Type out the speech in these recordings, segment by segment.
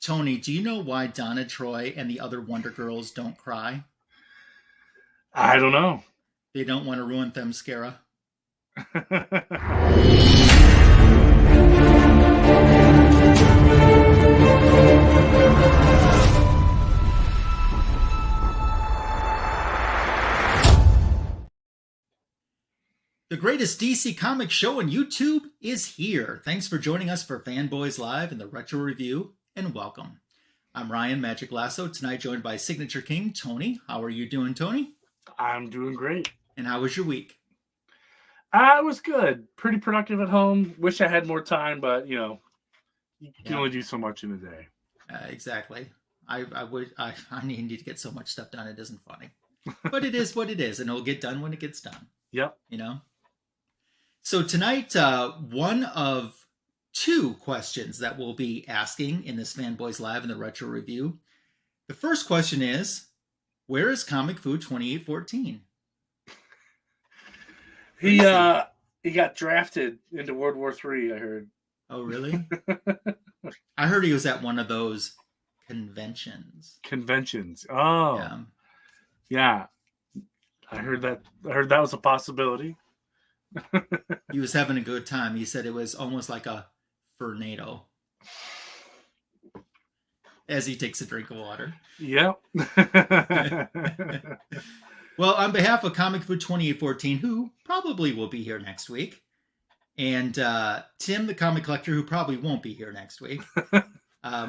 Tony, do you know why Donna Troy and the other Wonder Girls don't cry? I don't know. They don't want to ruin Themyscira. The greatest DC comic show on YouTube is here. Thanks for joining us for Fanboys Live and the Retro Review, and welcome. I'm Ryan Magic Lasso, tonight joined by Signature King, Tony. How are you doing, Tony? I'm doing great. And how was your week? It was good. Pretty productive at home. Wish I had more time, but you can only do so much in a day. Exactly. I need to get so much stuff done. It isn't funny, but it is what it is, and it'll get done when it gets done. Yep. So tonight, one of two questions that we'll be asking in this Fanboys Live and the Retro Review. The first question is, where is Comic Fu 2814? He got drafted into World War III, I heard. Oh, really? I heard he was at one of those conventions. Oh. Yeah. I heard that was a possibility. He was having a good time. He said it was almost like a tornado as he takes a drink of water. Yep. Well, on behalf of Comic Fu 2814, who probably will be here next week, and Tim, the comic collector, who probably won't be here next week,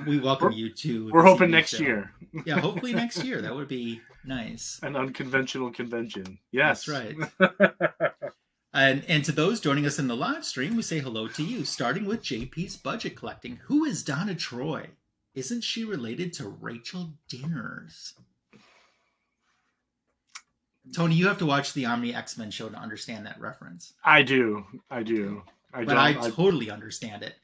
we welcome you to. We're hoping next year. Yeah, hopefully next year. That would be nice. An unconventional convention. Yes. That's right. And to those joining us in the live stream, we say hello to you, starting with JP's Budget Collecting. Who is Donna Troy? Isn't she related to Rachel Dinners? Tony, you have to watch the Omni X-Men show to understand that reference. I do. I totally understand it.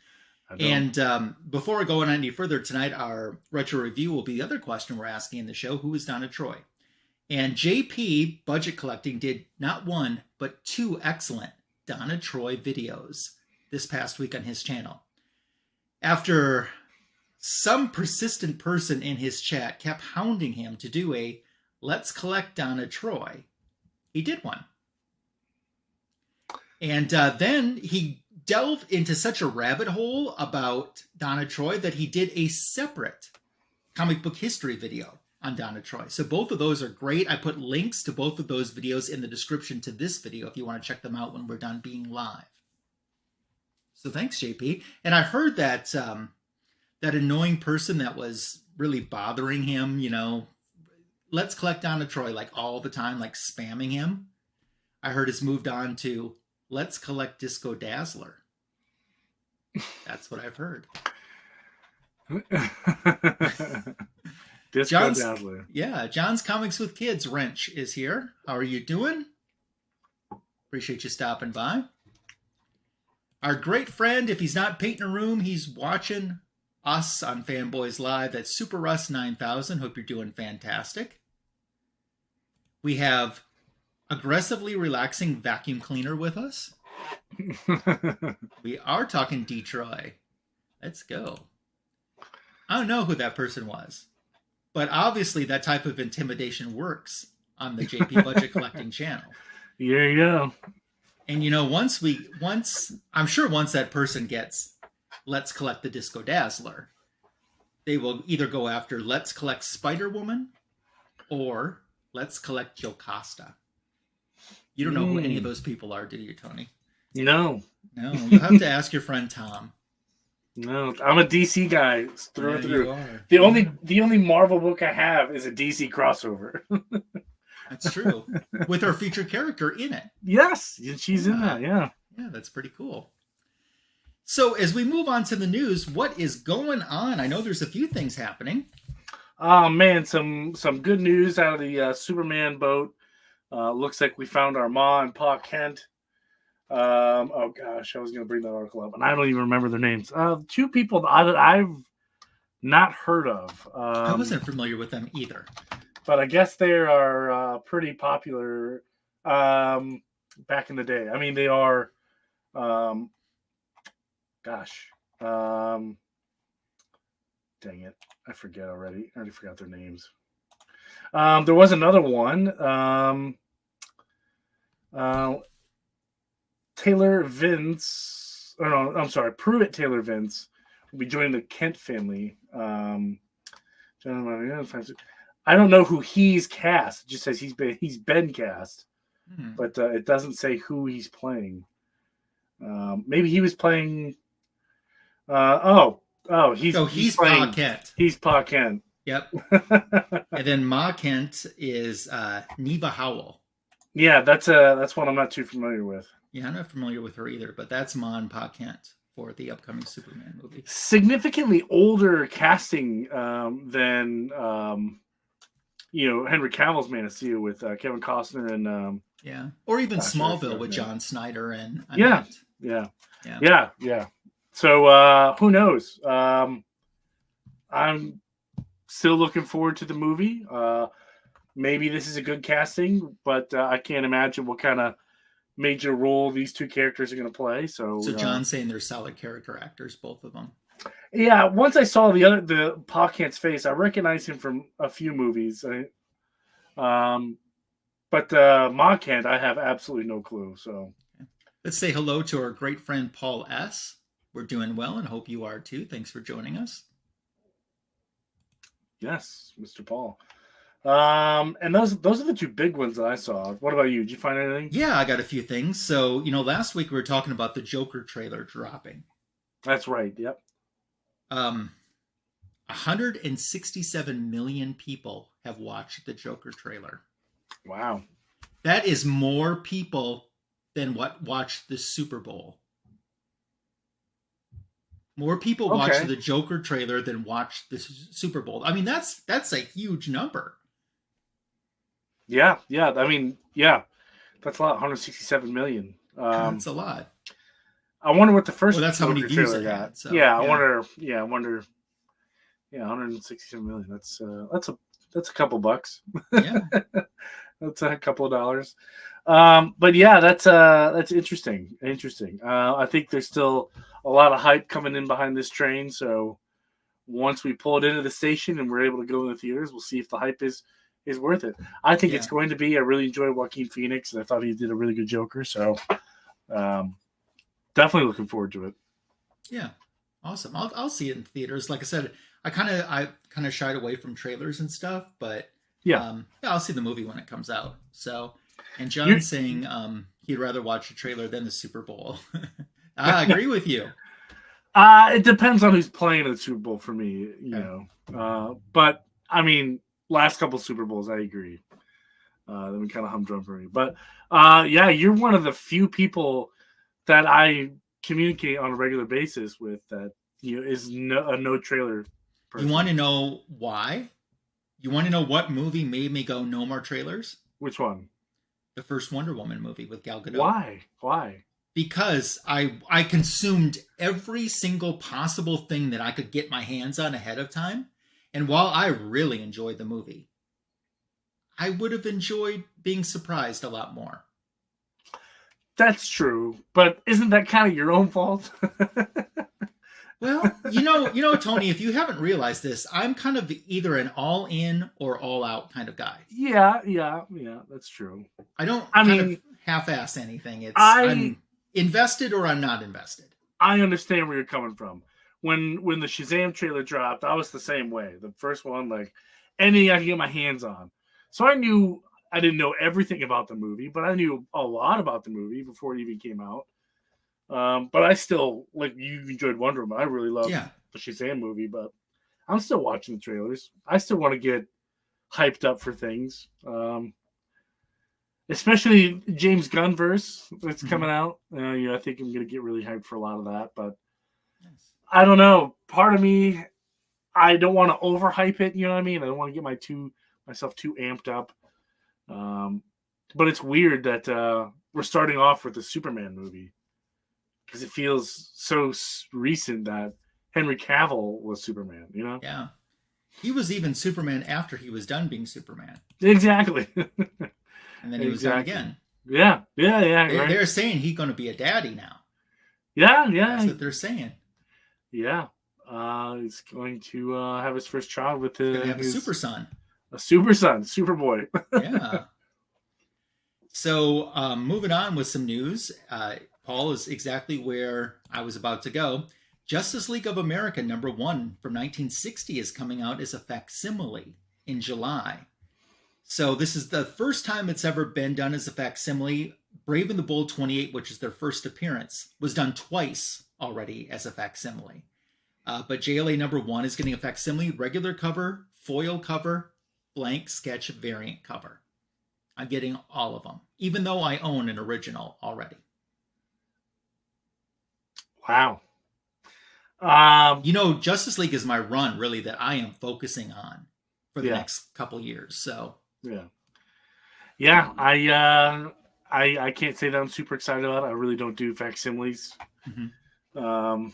And before I go on any further, tonight our retro review will be the other question we're asking in the show. Who is Donna Troy? And JP Budget Collecting did not one, but two excellent Donna Troy videos this past week on his channel. After some persistent person in his chat kept hounding him to do a Let's Collect Donna Troy, he did one. And then he delved into such a rabbit hole about Donna Troy that he did a separate comic book history video on Donna Troy. So both of those are great. I put links to both of those videos in the description to this video if you want to check them out when we're done being live. So thanks, JP. And I heard that that annoying person that was really bothering him, Let's Collect Donna Troy, like all the time, like spamming him. I heard it's moved on to Let's Collect Disco Dazzler. That's what I've heard. Disco Dazzler. Yeah, John's Comics with Kids Wrench is here. How are you doing? Appreciate you stopping by. Our great friend, if he's not painting a room, he's watching us on Fanboys Live. That's Super Russ 9000. Hope you're doing fantastic. We have Aggressively Relaxing Vacuum Cleaner with us. We are talking Detroit. Let's go. I don't know who that person was, but obviously that type of intimidation works on the JP Budget Collecting channel. There you go. And I'm sure once that person gets Let's Collect the Disco Dazzler, they will either go after Let's Collect Spider-Woman or Let's Collect Jocasta. You don't know who any of those people are, do you, Tony? No. You have to ask your friend Tom. No, I'm a DC guy through and through. You are. The only Marvel book I have is a DC crossover. That's true. With our featured character in it. Yes, she's in that, yeah. Yeah, that's pretty cool. So as we move on to the news, what is going on? I know there's a few things happening. Oh, man, some good news out of the Superman boat. Looks like we found our Ma and Pa Kent. Oh, gosh, I was going to bring that article up, and I don't even remember their names. Two people that I've not heard of. I wasn't familiar with them either. But I guess they are pretty popular back in the day. I mean, they are, Dang it. I forget already. I already forgot their names. There was another one. Taylor Vince. Oh, no, I'm sorry. Pruitt Taylor Vince will be joining the Kent family. I don't know who he's cast. It just says he's been cast, but it doesn't say who he's playing. Maybe he was playing. He's playing. Pa Kent. He's Pa Kent. Yep. And then Ma Kent is Neva Howell. Yeah, that's one I'm not too familiar with. Yeah, I'm not familiar with her either, but that's Ma and Pa Kent for the upcoming Superman movie. Significantly older casting than Henry Cavill's Man of Steel with Kevin Costner and or even Smallville with John Snyder and yeah. So who knows? I'm still looking forward to the movie. Maybe this is a good casting, but I can't imagine what kind of major role these two characters are going to play. So John's saying they're solid character actors, both of them. Yeah, once I saw the Pa Kent's face, I recognized him from a few movies. But Ma Kent, I have absolutely no clue. So let's say hello to our great friend Paul S. We're doing well and hope you are too. Thanks for joining us. Yes, Mr. Paul. And those are the two big ones that I saw. What about you? Did you find anything? Yeah, I got a few things. So, last week we were talking about the Joker trailer dropping. That's right. Yep. 167 million people have watched the Joker trailer. Wow. That is more people than what watched the Super Bowl. More people watched the Joker trailer than watched the Super Bowl. I mean, that's a huge number. Yeah. I mean, that's a lot. 167 million. That's a lot. I wonder what the first. Well, that's how many views it got. had. So, I wonder. Yeah, 167 million. That's a couple bucks. Yeah, that's a couple of dollars. But yeah, that's interesting. I think there's still a lot of hype coming in behind this train. So once we pull it into the station and we're able to go in the theaters, we'll see if the hype is worth it. I think it's going to be. I really enjoyed Joaquin Phoenix, and I thought he did a really good Joker. So definitely looking forward to it. Yeah, awesome. I'll see it in theaters. Like I said, I kind of shied away from trailers and stuff, but I'll see the movie when it comes out. So, and John's saying he'd rather watch a trailer than the Super Bowl. I agree with you. It depends on who's playing in the Super Bowl for me, you know. But I mean, last couple Super Bowls, I agree. Then we kind of humdrum for me. But you're one of the few people that I communicate on a regular basis with that is a no trailer person. You want to know why? You want to know what movie made me go no more trailers? Which one? The first Wonder Woman movie with Gal Gadot. Why? Because I consumed every single possible thing that I could get my hands on ahead of time. And while I really enjoyed the movie, I would have enjoyed being surprised a lot more. That's true. But isn't that kind of your own fault? Well, Tony, if you haven't realized this, I'm kind of either an all in or all out kind of guy. Yeah, that's true. I don't half-ass anything. I'm invested or I'm not invested. I understand where you're coming from. When the Shazam trailer dropped, I was the same way. The first one, like anything I could get my hands on. So I didn't know everything about the movie, but I knew a lot about the movie before it even came out. But I still, like, you enjoyed Wonder Woman. I really love the Shazam movie, but I'm still watching the trailers. I still want to get hyped up for things. Especially James Gunn verse that's coming out. I think I'm going to get really hyped for a lot of that, but I don't know. Part of me, I don't want to overhype it. You know what I mean? I don't want to get myself too amped up. But it's weird that we're starting off with the Superman movie because it feels so recent that Henry Cavill was Superman. You know? Yeah. He was even Superman after he was done being Superman. Exactly. And then he was done again. Yeah. They're saying he's going to be a daddy now. Yeah. That's what they're saying. Yeah. He's going to have his first child with Gonna have his a super son. A super son, super boy. Yeah. So moving on with some news. Paul is exactly where I was about to go. Justice League of America #1 from 1960 is coming out as a facsimile in July. So this is the first time it's ever been done as a facsimile. Brave and the Bold 28, which is their first appearance, was done twice already as a facsimile. But JLA #1 is getting a facsimile, regular cover, foil cover, blank sketch variant cover. I'm getting all of them, even though I own an original already. Wow. Justice League is my run, really, that I am focusing on for the next couple years. So I can't say that I'm super excited about it. I really don't do facsimiles. Mm-hmm.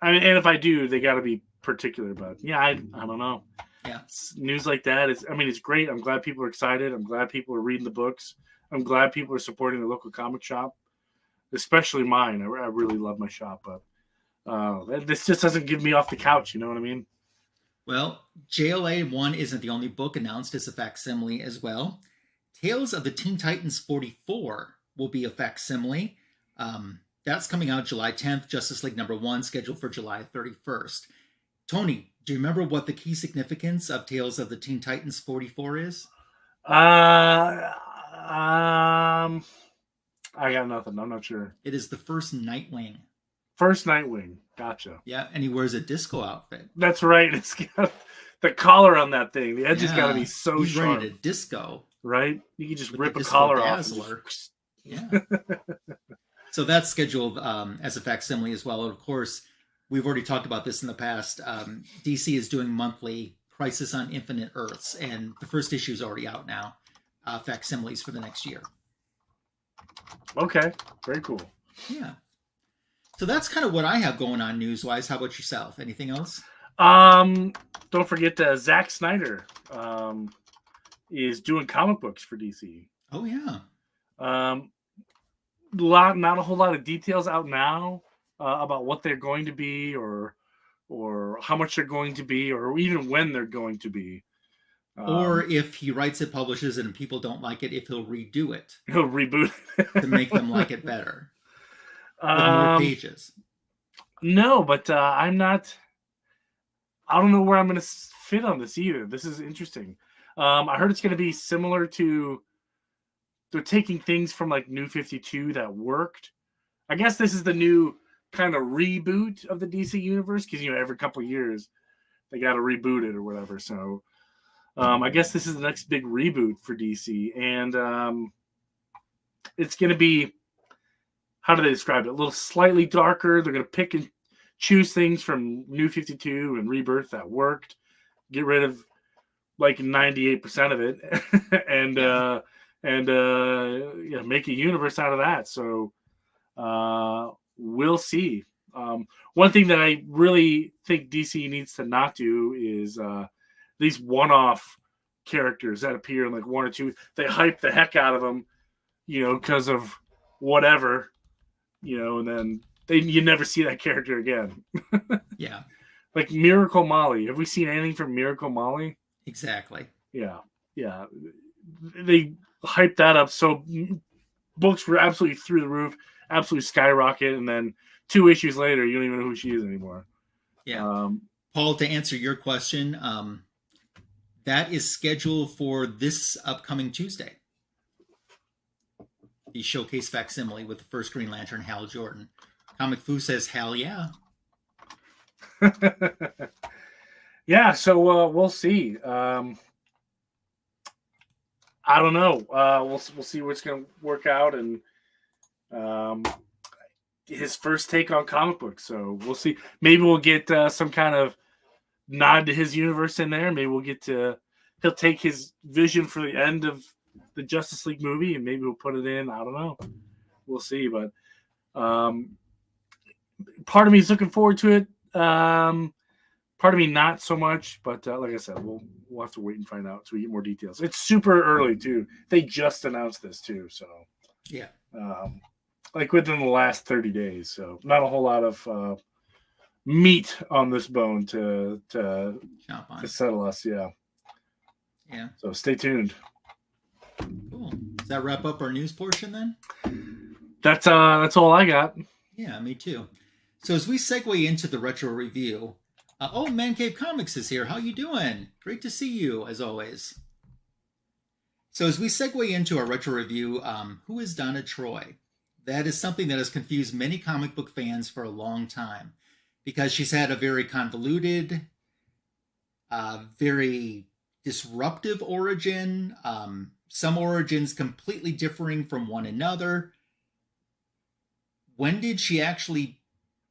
And if I do, they got to be particular about it. I don't know. Yeah, news like that it's great. I'm glad people are excited. I'm glad people are reading the books. I'm glad people are supporting the local comic shop, especially mine. I really love my shop, but this just doesn't give me off the couch. You know what I mean? Well, JLA 1 isn't the only book announced as a facsimile as well. Tales of the Teen Titans 44 will be a facsimile. That's coming out July 10th. Justice League #1 scheduled for July 31st. Tony, do you remember what the key significance of Tales of the Teen Titans 44 is? I got nothing. I'm not sure. It is the first Nightwing. First Nightwing. Gotcha. Yeah, and he wears a disco outfit. That's right. It's got the collar on that thing. The edge has got to be so he's sharp. Ready to disco. Right? You can just rip a collar off. Yeah. So that's scheduled as a facsimile as well. And of course, we've already talked about this in the past. DC is doing monthly Crisis on Infinite Earths, and the first issue is already out now. Facsimiles for the next year. Okay, very cool. Yeah. So that's kind of what I have going on news-wise. How about yourself? Anything else? Don't forget Zack Snyder is doing comic books for DC. Oh yeah. Not a whole lot of details out now about what they're going to be, or how much they're going to be, or even when they're going to be. Or if he writes it, publishes it, and people don't like it, if he'll redo it. He'll reboot it to make them like it better. With more pages. No, but I'm not. I don't know where I'm going to fit on this either. This is interesting. I heard it's going to be similar to. They're taking things from like New 52 that worked. I guess this is the new kind of reboot of the DC universe, because every couple of years they got to reboot it or whatever. So I guess this is the next big reboot for DC, and it's going to be. How do they describe it? A little slightly darker. They're going to pick and choose things from New 52 and Rebirth that worked, get rid of like 98% of it, and make a universe out of that. So we'll see. One thing that I really think DC needs to not do is these one-off characters that appear in like one or two. They hype the heck out of them, because of whatever. And then you never see that character again. Yeah. Like Miracle Molly. Have we seen anything from Miracle Molly? Exactly. Yeah. Yeah. They hyped that up. So books were absolutely through the roof, absolutely skyrocket. And then 2 issues later, you don't even know who she is anymore. Yeah. Paul, to answer your question, that is scheduled for this upcoming Tuesday. The showcase facsimile with the first Green Lantern, Hal Jordan. Comic Foo says, hell yeah. Yeah, so we'll see. I don't know. We'll see what's going to work out, and his first take on comic books. So we'll see. Maybe we'll get some kind of nod to his universe in there. Maybe we'll get to. He'll take his vision for the end of the Justice League movie, and maybe we'll put it in. I don't know. We'll see. But part of me is looking forward to it. Part of me not so much. But like I said, we'll have to wait and find out so we get more details. It's super early too. They just announced this too, so yeah. Like within the last 30 days. So not a whole lot of meat on this bone to Chop on. settle us. Yeah. Yeah. So stay tuned. Cool. Does that wrap up our news portion then? That's all I got. Yeah, me too. So as we segue into the retro review, Man Cave Comics is here. How you doing? Great to see you, as always. So as we segue into our retro review, who is Donna Troy? That is something that has confused many comic book fans for a long time, because she's had a very convoluted, very disruptive origin, some origins completely differing from one another. When did she actually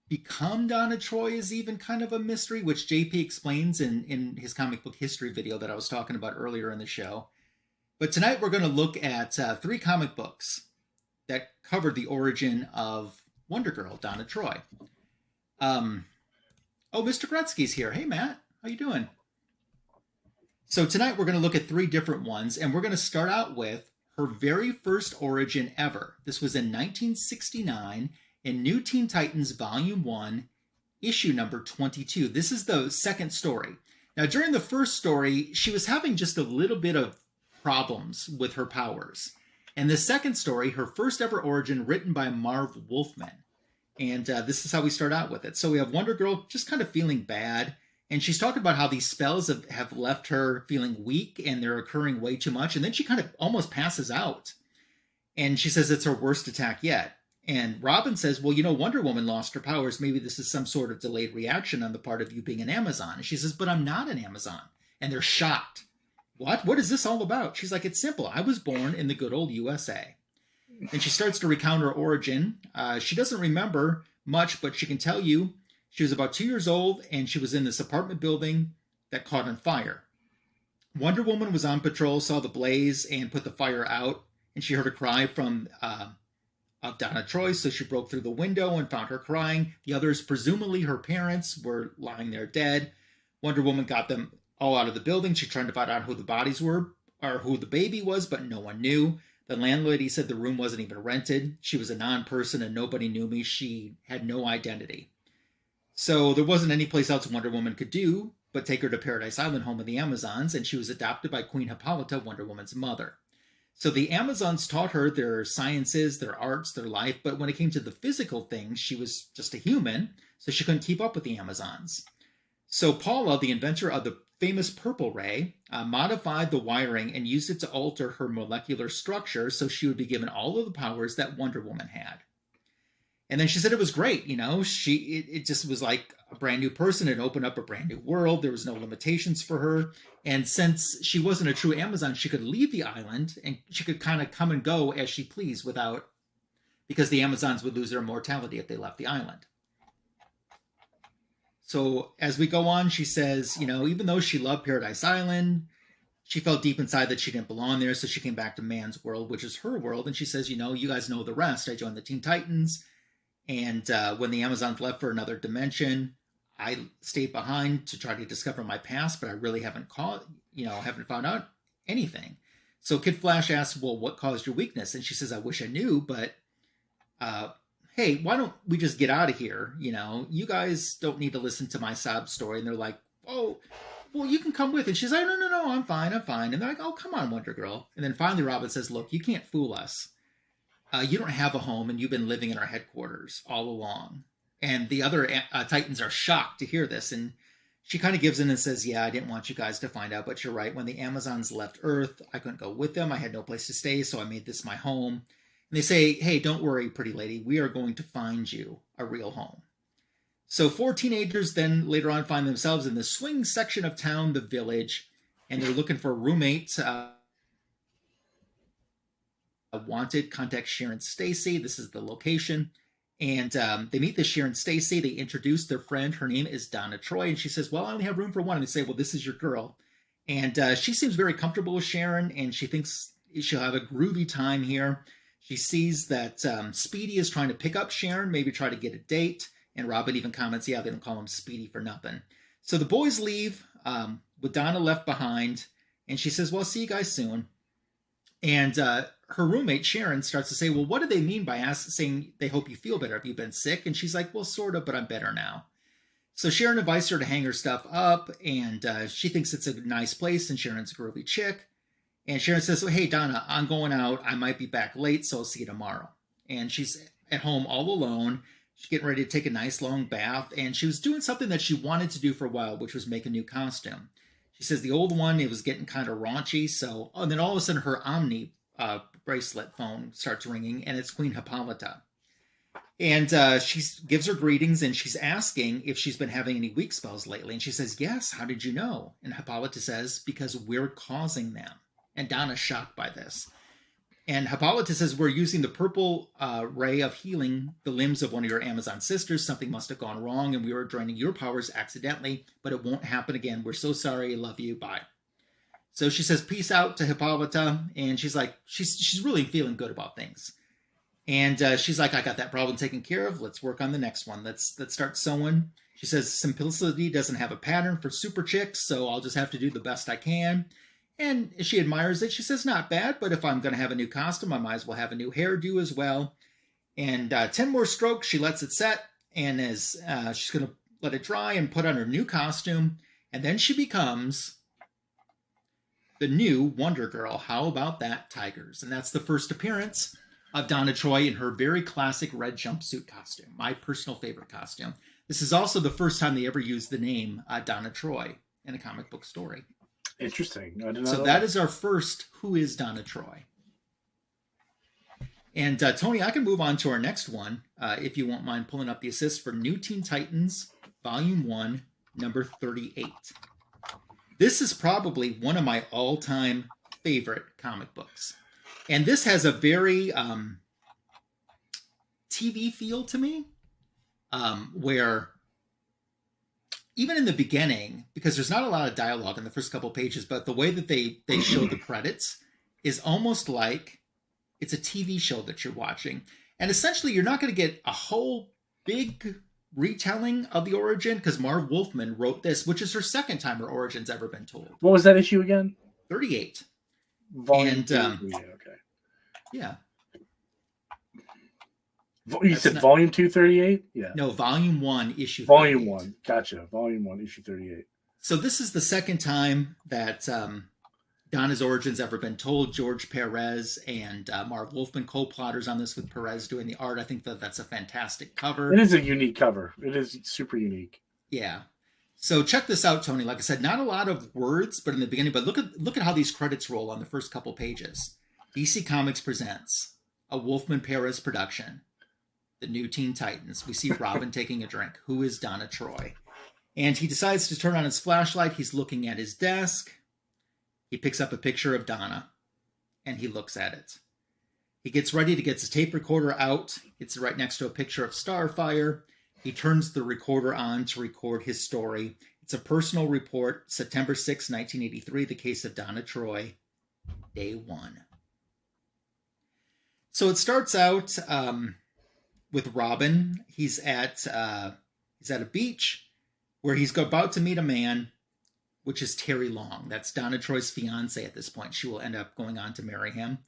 become Donna Troy is even kind of a mystery, which JP explains in his comic book history video that I was talking about earlier in the show. But tonight we're going to look at 3 comic books that covered the origin of Wonder Girl, Donna Troy. Mr. Gretzky's here. Hey, Matt. How you doing? So tonight we're going to look at 3 different ones, and we're going to start out with her very first origin ever. This was in 1969 in New Teen Titans Volume 1, issue number 22. This is the second story. Now, during the first story, she was having just a little bit of problems with her powers. And the second story, her first ever origin, written by Marv Wolfman. And this is how we start out with it. So we have Wonder Girl just kind of feeling bad. And she's talking about how these spells have left her feeling weak and they're occurring way too much. And then she kind of almost passes out. And she says it's her worst attack yet. And Robin says, well, Wonder Woman lost her powers. Maybe this is some sort of delayed reaction on the part of you being an Amazon. And she says, but I'm not an Amazon. And they're shocked. What is this all about? She's like, it's simple. I was born in the good old USA. And she starts to recount her origin. She doesn't remember much, but she can tell you she was about 2 years old and she was in this apartment building that caught on fire. Wonder Woman was on patrol, saw the blaze, and put the fire out. And she heard a cry from of Donna Troy, so she broke through the window and found her crying. The others, presumably her parents, were lying there dead. Wonder Woman got them all out of the building. She tried to find out who the bodies were or who the baby was, but no one knew. The landlady said the room wasn't even rented. She was a non-person and nobody knew me. She had no identity. So there wasn't any place else Wonder Woman could do but take her to Paradise Island, home of the Amazons, and she was adopted by Queen Hippolyta, Wonder Woman's mother. So the Amazons taught her their sciences, their arts, their life, but when it came to the physical things, she was just a human, so she couldn't keep up with the Amazons. So Paula, the inventor of the famous purple ray, modified the wiring and used it to alter her molecular structure so she would be given all of the powers that Wonder Woman had. And then she said it was great, it just was like a brand new person. It opened up a brand new world. There was no limitations for her. And since she wasn't a true Amazon, she could leave the island and she could kind of come and go as she pleased because the Amazons would lose their immortality if they left the island. So as we go on, she says, even though she loved Paradise Island, she felt deep inside that she didn't belong there. So she came back to man's world, which is her world. And she says, you guys know the rest. I joined the Teen Titans. And when the Amazons left for another dimension, I stayed behind to try to discover my past, but I really haven't found out anything. So Kid Flash asks, well, what caused your weakness? And she says, I wish I knew, but hey, why don't we just get out of here? You guys don't need to listen to my sob story. And they're like, oh, well, you can come with. And she's like, no, I'm fine. And they're like, oh, come on, Wonder Girl. And then finally Robin says, look, you can't fool us. You don't have a home and you've been living in our headquarters all along. And the other Titans are shocked to hear this. And she kind of gives in and says, yeah, I didn't want you guys to find out, but you're right. When the Amazons left Earth, I couldn't go with them. I had no place to stay, so I made this my home. And they say, hey, don't worry, pretty lady. We are going to find you a real home. So 4 teenagers then later on find themselves in the swing section of town, the Village, and they're looking for a roommate. Wanted, contact Sharon Stacy. This is the location. And they meet this Sharon Stacy. They introduce their friend. Her name is Donna Troy. And she says, well, I only have room for one. And they say, well, this is your girl. And she seems very comfortable with Sharon. And she thinks she'll have a groovy time here. She sees that Speedy is trying to pick up Sharon, maybe try to get a date. And Robin even comments, yeah, they don't call him Speedy for nothing. So the boys leave with Donna left behind. And she says, well, see you guys soon. And her roommate, Sharon, starts to say, well, what do they mean by saying they hope you feel better? Have you been sick? And she's like, well, sort of, but I'm better now. So Sharon invites her to hang her stuff up, and she thinks it's a nice place, and Sharon's a groovy chick. And Sharon says, "Oh, hey, Donna, I'm going out. I might be back late, so I'll see you tomorrow." And she's at home all alone. She's getting ready to take a nice long bath, and she was doing something that she wanted to do for a while, which was make a new costume. She says the old one, it was getting kind of raunchy, and then all of a sudden her Omni bracelet phone starts ringing, and it's Queen Hippolyta. And she gives her greetings, and she's asking if she's been having any weak spells lately. And she says, "Yes, how did you know?" And Hippolyta says, "Because we're causing them." And Donna's shocked by this. And Hippolyta says, "We're using the purple ray of healing the limbs of one of your Amazon sisters. Something must have gone wrong, and we were draining your powers accidentally, but it won't happen again. We're so sorry. Love you. Bye." So she says, "Peace out" to Hippolyta, and she's like, she's really feeling good about things. And she's like, "I got that problem taken care of. Let's work on the next one. Let's start sewing." She says, "Simplicity doesn't have a pattern for super chicks, so I'll just have to do the best I can." And she admires it. She says, "Not bad, but if I'm going to have a new costume, I might as well have a new hairdo as well." And 10 more strokes, she lets it set, and as she's going to let it dry and put on her new costume. And then she becomes the new Wonder Girl. How about that, Tigers? And that's the first appearance of Donna Troy in her very classic red jumpsuit costume, my personal favorite costume. This is also the first time they ever used the name Donna Troy in a comic book story. Interesting. I did not So know that is our first Who is Donna Troy? And Tony, I can move on to our next one, if you won't mind pulling up the assist for New Teen Titans, Volume 1, number 38. This is probably one of my all-time favorite comic books. And this has a very TV feel to me, where even in the beginning, because there's not a lot of dialogue in the first couple pages, but the way that they show the credits is almost like it's a TV show that you're watching. And essentially, you're not going to get a whole big retelling of the origin, because Marv Wolfman wrote this, which is her second time her origin's ever been told. What was that issue again? 38. Volume And, 2. Okay. Yeah. You said Volume 2, 38? Yeah. No, Volume 1, issue 38. Volume 1. Gotcha. Volume 1, issue 38. So this is the second time that Donna's origin's ever been told. George Perez and Marv Wolfman co-plotters on this with Perez doing the art. I think that's a fantastic cover. It is a unique cover. It is super unique. Yeah. So check this out, Tony. Like I said, not a lot of words, but in the beginning. But look at how these credits roll on the first couple pages. DC Comics presents a Wolfman Perez production, the New Teen Titans. We see Robin taking a drink. Who is Donna Troy? And he decides to turn on his flashlight. He's looking at his desk. He picks up a picture of Donna, and he looks at it. He gets ready to get his tape recorder out. It's right next to a picture of Starfire. He turns the recorder on to record his story. It's a personal report, September 6, 1983, the case of Donna Troy, day 1. So it starts out with Robin. He's at a beach where he's about to meet a man, which is Terry Long. That's Donna Troy's fiance at this point. She will end up going on to marry him.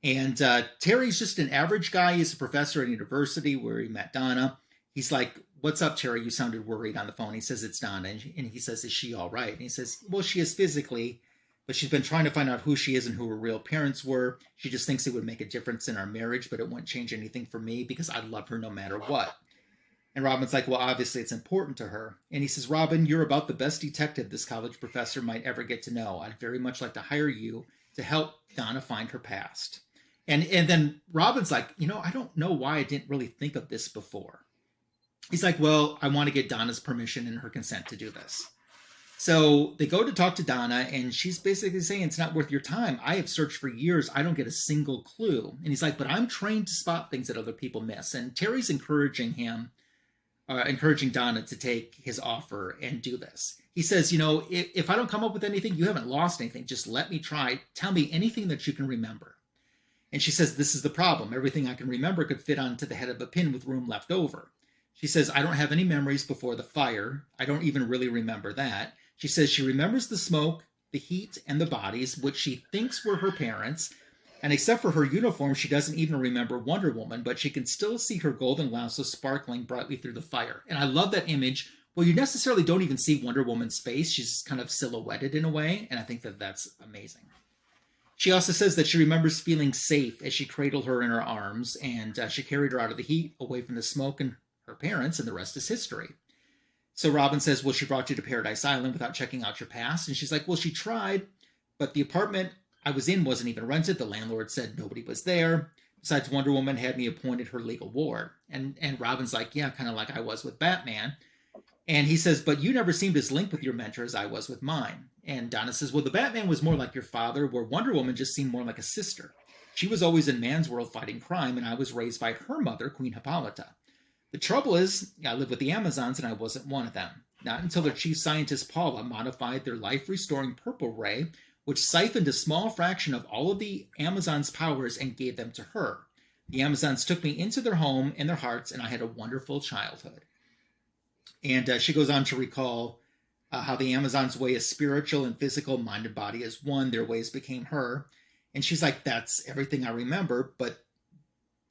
And Terry's just an average guy. He's a professor at a university where he met Donna. He's like, "What's up, Terry? You sounded worried on the phone." He says, "It's Donna." And he says, "Is she all right?" And he says, "Well, she is physically, but she's been trying to find out who she is and who her real parents were. She just thinks it would make a difference in our marriage, but it wouldn't change anything for me because I love her no matter what." And Robin's like, "Well, obviously it's important to her." And he says, "Robin, you're about the best detective this college professor might ever get to know. I'd very much like to hire you to help Donna find her past." And then Robin's like, "I don't know why I didn't really think of this before." He's like, "Well, I want to get Donna's permission and her consent to do this." So they go to talk to Donna, and she's basically saying, "It's not worth your time. I have searched for years. I don't get a single clue." And he's like, "But I'm trained to spot things that other people miss." And Terry's encouraging Donna to take his offer and do this. He says, if I don't come up with anything, you haven't lost anything. Just let me try. Tell me anything that you can remember. And she says, "This is the problem. Everything I can remember could fit onto the head of a pin with room left over." She says, "I don't have any memories before the fire. I don't even really remember that." She says she remembers the smoke, the heat, and the bodies, which she thinks were her parents. And except for her uniform, she doesn't even remember Wonder Woman, but she can still see her golden lasso sparkling brightly through the fire. And I love that image Well, you necessarily don't even see Wonder Woman's face. She's kind of silhouetted in a way, and I think that that's amazing. She also says that she remembers feeling safe as she cradled her in her arms, and she carried her out of the heat, away from the smoke and her parents, and the rest is history. So Robin says, well, she brought you to Paradise Island without checking out your past. And she's like, well, she tried, but the apartment I was in wasn't even rented. The landlord said nobody was there. Besides, Wonder Woman had me appointed her legal ward. And Robin's like, yeah, kind of like I was with Batman. And he says, but you never seemed as linked with your mentor as I was with mine. And Donna says, well, the Batman was more like your father, where Wonder Woman just seemed more like a sister. She was always in man's world fighting crime, and I was raised by her mother, Queen Hippolyta. The trouble is, I live with the Amazons, and I wasn't one of them. Not until their chief scientist, Paula, modified their life-restoring purple ray, which siphoned a small fraction of all of the Amazons' powers and gave them to her. The Amazons took me into their home and their hearts, and I had a wonderful childhood. And she goes on to recall how the Amazons' way is spiritual and physical, mind and body as one. Their ways became her. And she's like, that's everything I remember, but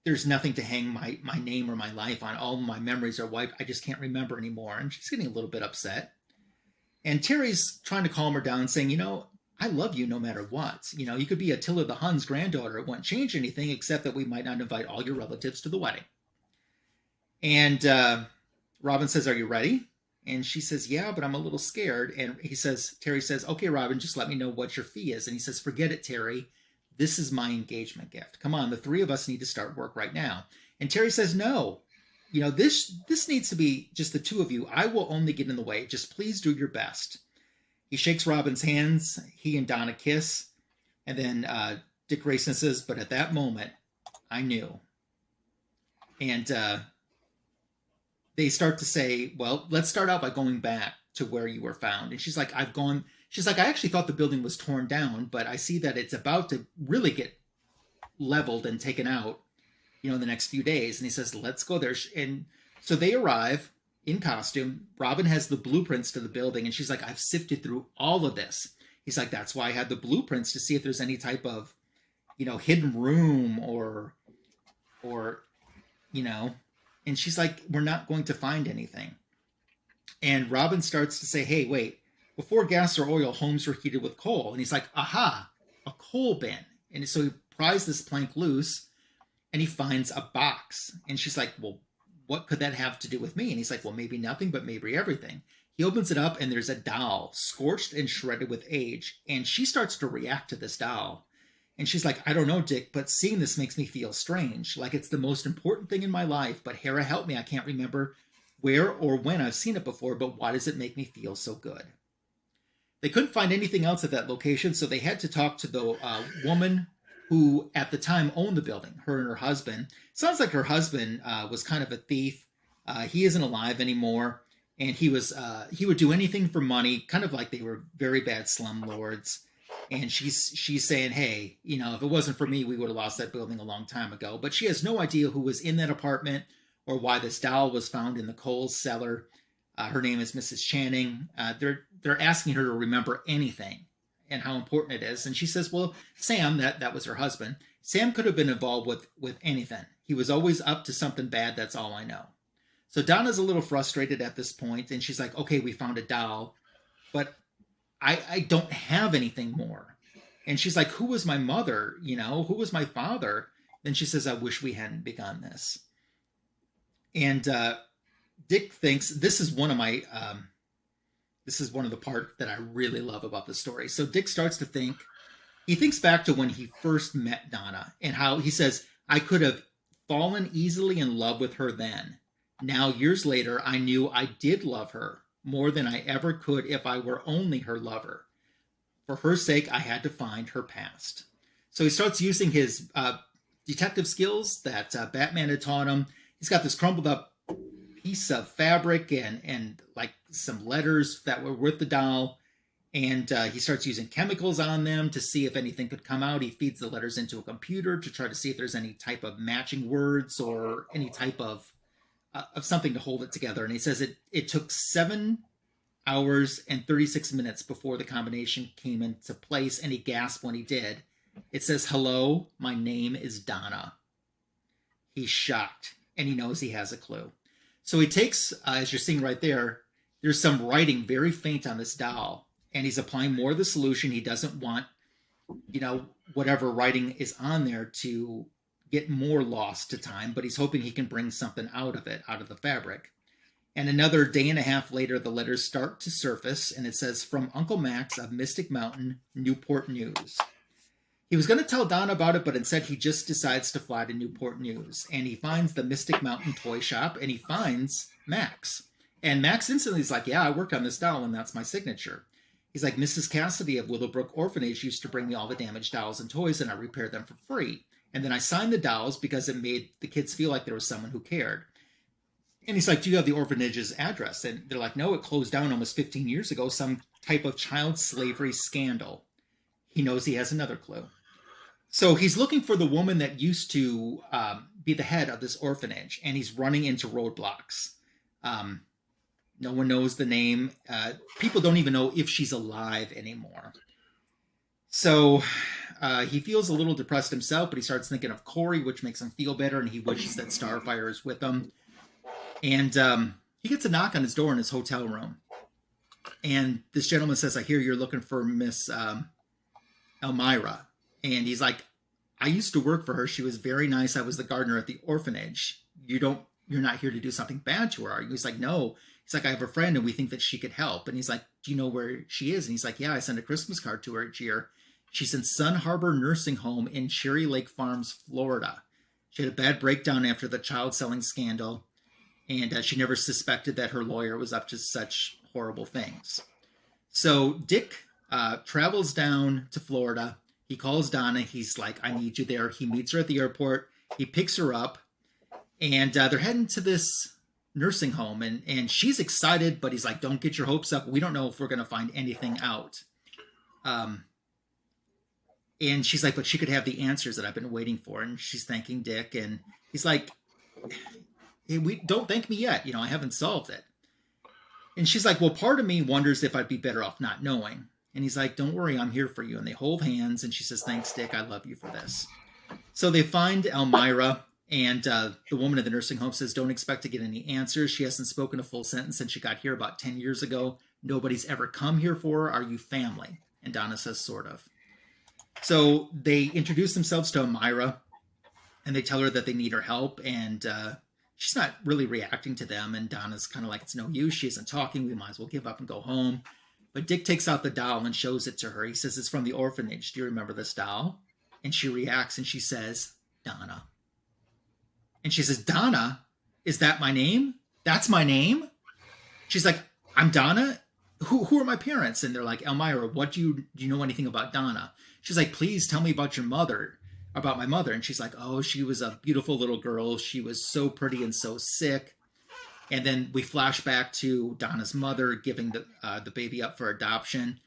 there's nothing to hang my name or my life on. All my memories are wiped. I just can't remember anymore. And she's getting a little bit upset. And Terry's trying to calm her down, saying, I love you no matter what. You could be Attila the Hun's granddaughter. It won't change anything except that we might not invite all your relatives to the wedding. And Robin says, are you ready? And she says, yeah, but I'm a little scared. And Terry says, okay, Robin, just let me know what your fee is. And he says, forget it, Terry. This is my engagement gift. Come on, the three of us need to start work right now. And Terry says, no, this needs to be just the two of you. I will only get in the way. Just please do your best. He shakes Robin's hands. He and Donna kiss. And then Dick Grayson says, but at that moment, I knew. And they start to say, well, let's start out by going back to where you were found. And she's like, I actually thought the building was torn down, but I see that it's about to really get leveled and taken out, in the next few days. And he says, let's go there. And so they arrive in costume. Robin has the blueprints to the building. And she's like, I've sifted through all of this. He's like, that's why I had the blueprints, to see if there's any type of, hidden room or, and she's like, we're not going to find anything. And Robin starts to say, hey, wait, before gas or oil, homes were heated with coal. And he's like, aha, a coal bin. And so he pries this plank loose and he finds a box. And she's like, well, what could that have to do with me? And he's like, well, maybe nothing, but maybe everything. He opens it up and there's a doll, scorched and shredded with age. And she starts to react to this doll. And she's like, I don't know, Dick, but seeing this makes me feel strange. Like it's the most important thing in my life. But Hera, help me. I can't remember where or when I've seen it before, but why does it make me feel so good? They couldn't find anything else at that location, so they had to talk to the woman who at the time owned the building, her and her husband. Sounds like her husband was kind of a thief. He isn't alive anymore, and he would do anything for money, kind of like they were very bad slumlords. And she's saying, hey, if it wasn't for me, we would have lost that building a long time ago. But she has no idea who was in that apartment or why this doll was found in the coal cellar. Her name is Mrs. Channing. They're asking her to remember anything and how important it is. And she says, well, Sam, that was her husband. Sam could have been involved with anything. He was always up to something bad. That's all I know. So Donna's a little frustrated at this point, and she's like, okay, we found a doll, but I don't have anything more. And she's like, who was my mother? Who was my father? Then she says, I wish we hadn't begun this. And Dick thinks this is one of the part that I really love about the story. So Dick starts to think, he thinks back to when he first met Donna and how he says, I could have fallen easily in love with her then. Now, years later, I knew I did love her more than I ever could if I were only her lover. For her sake, I had to find her past. So he starts using his detective skills that Batman had taught him. He's got this crumpled up piece of fabric and like some letters that were with the doll. And he starts using chemicals on them to see if anything could come out. He feeds the letters into a computer to try to see if there's any type of matching words or any type of something to hold it together. And he says it took 7 hours and 36 minutes before the combination came into place, and he gasped when he did. It says, hello, my name is Donna. He's shocked, and he knows he has a clue. So he takes, as you're seeing right there, there's some writing very faint on this doll, and he's applying more of the solution. He doesn't want, whatever writing is on there to get more lost to time, but he's hoping he can bring something out of it, out of the fabric. And another day and a half later, the letters start to surface, and it says, "From Uncle Max of Mystic Mountain, Newport News." He was going to tell Donna about it, but instead he just decides to fly to Newport News. And he finds the Mystic Mountain toy shop, and he finds Max. And Max instantly is like, "Yeah, I worked on this doll, and that's my signature." He's like, "Mrs. Cassidy of Willowbrook Orphanage used to bring me all the damaged dolls and toys, and I repaired them for free. And then I signed the dolls because it made the kids feel like there was someone who cared." And he's like, "Do you have the orphanage's address?" And they're like, "No, it closed down almost 15 years ago, some type of child slavery scandal." He knows he has another clue. So he's looking for the woman that used to be the head of this orphanage, and he's running into roadblocks. No one knows the name. People don't even know if she's alive anymore. So he feels a little depressed himself, but he starts thinking of Corey, which makes him feel better, and he wishes that Starfire is with him. And he gets a knock on his door in his hotel room. And this gentleman says, "I hear you're looking for Miss Elmira." And he's like, "I used to work for her. She was very nice. I was the gardener at the orphanage. You're not here to do something bad to her, are you?" He's like, "No." He's like, "I have a friend and we think that she could help." And he's like, "Do you know where she is?" And he's like, "Yeah, I send a Christmas card to her each year. She's in Sun Harbor Nursing Home in Cherry Lake Farms, Florida. She had a bad breakdown after the child selling scandal. And she never suspected that her lawyer was up to such horrible things." So Dick travels down to Florida. He calls Donna. He's like, "I need you there." He meets her at the airport. He picks her up. And they're heading to this nursing home. And she's excited, but he's like, "Don't get your hopes up. We don't know if we're going to find anything out." And she's like, "But she could have the answers that I've been waiting for." And she's thanking Dick. And he's like, "Hey, don't thank me yet. I haven't solved it." And she's like, "Well, part of me wonders if I'd be better off not knowing." And he's like, "Don't worry, I'm here for you." And they hold hands, and she says, "Thanks, Dick. I love you for this." So they find Elmira, and the woman at the nursing home says, "Don't expect to get any answers. She hasn't spoken a full sentence since she got here about 10 years ago. Nobody's ever come here for her. Are you family?" And Donna says, "Sort of." So they introduce themselves to Elmira, and they tell her that they need her help, and she's not really reacting to them. And Donna's kind of like, "It's no use. She isn't talking. We might as well give up and go home." But Dick takes out the doll and shows it to her. He says, "It's from the orphanage. Do you remember this doll?" And she reacts and she says, "Donna." And she says, "Donna? Is that my name? That's my name?" She's like, "I'm Donna? Who are my parents?" And they're like, "Elmira, do you know anything about Donna?" She's like, "Please tell me about your mother, about my mother." And she's like, "Oh, she was a beautiful little girl. She was so pretty and so sick." And then we flash back to Donna's mother giving the baby up for adoption.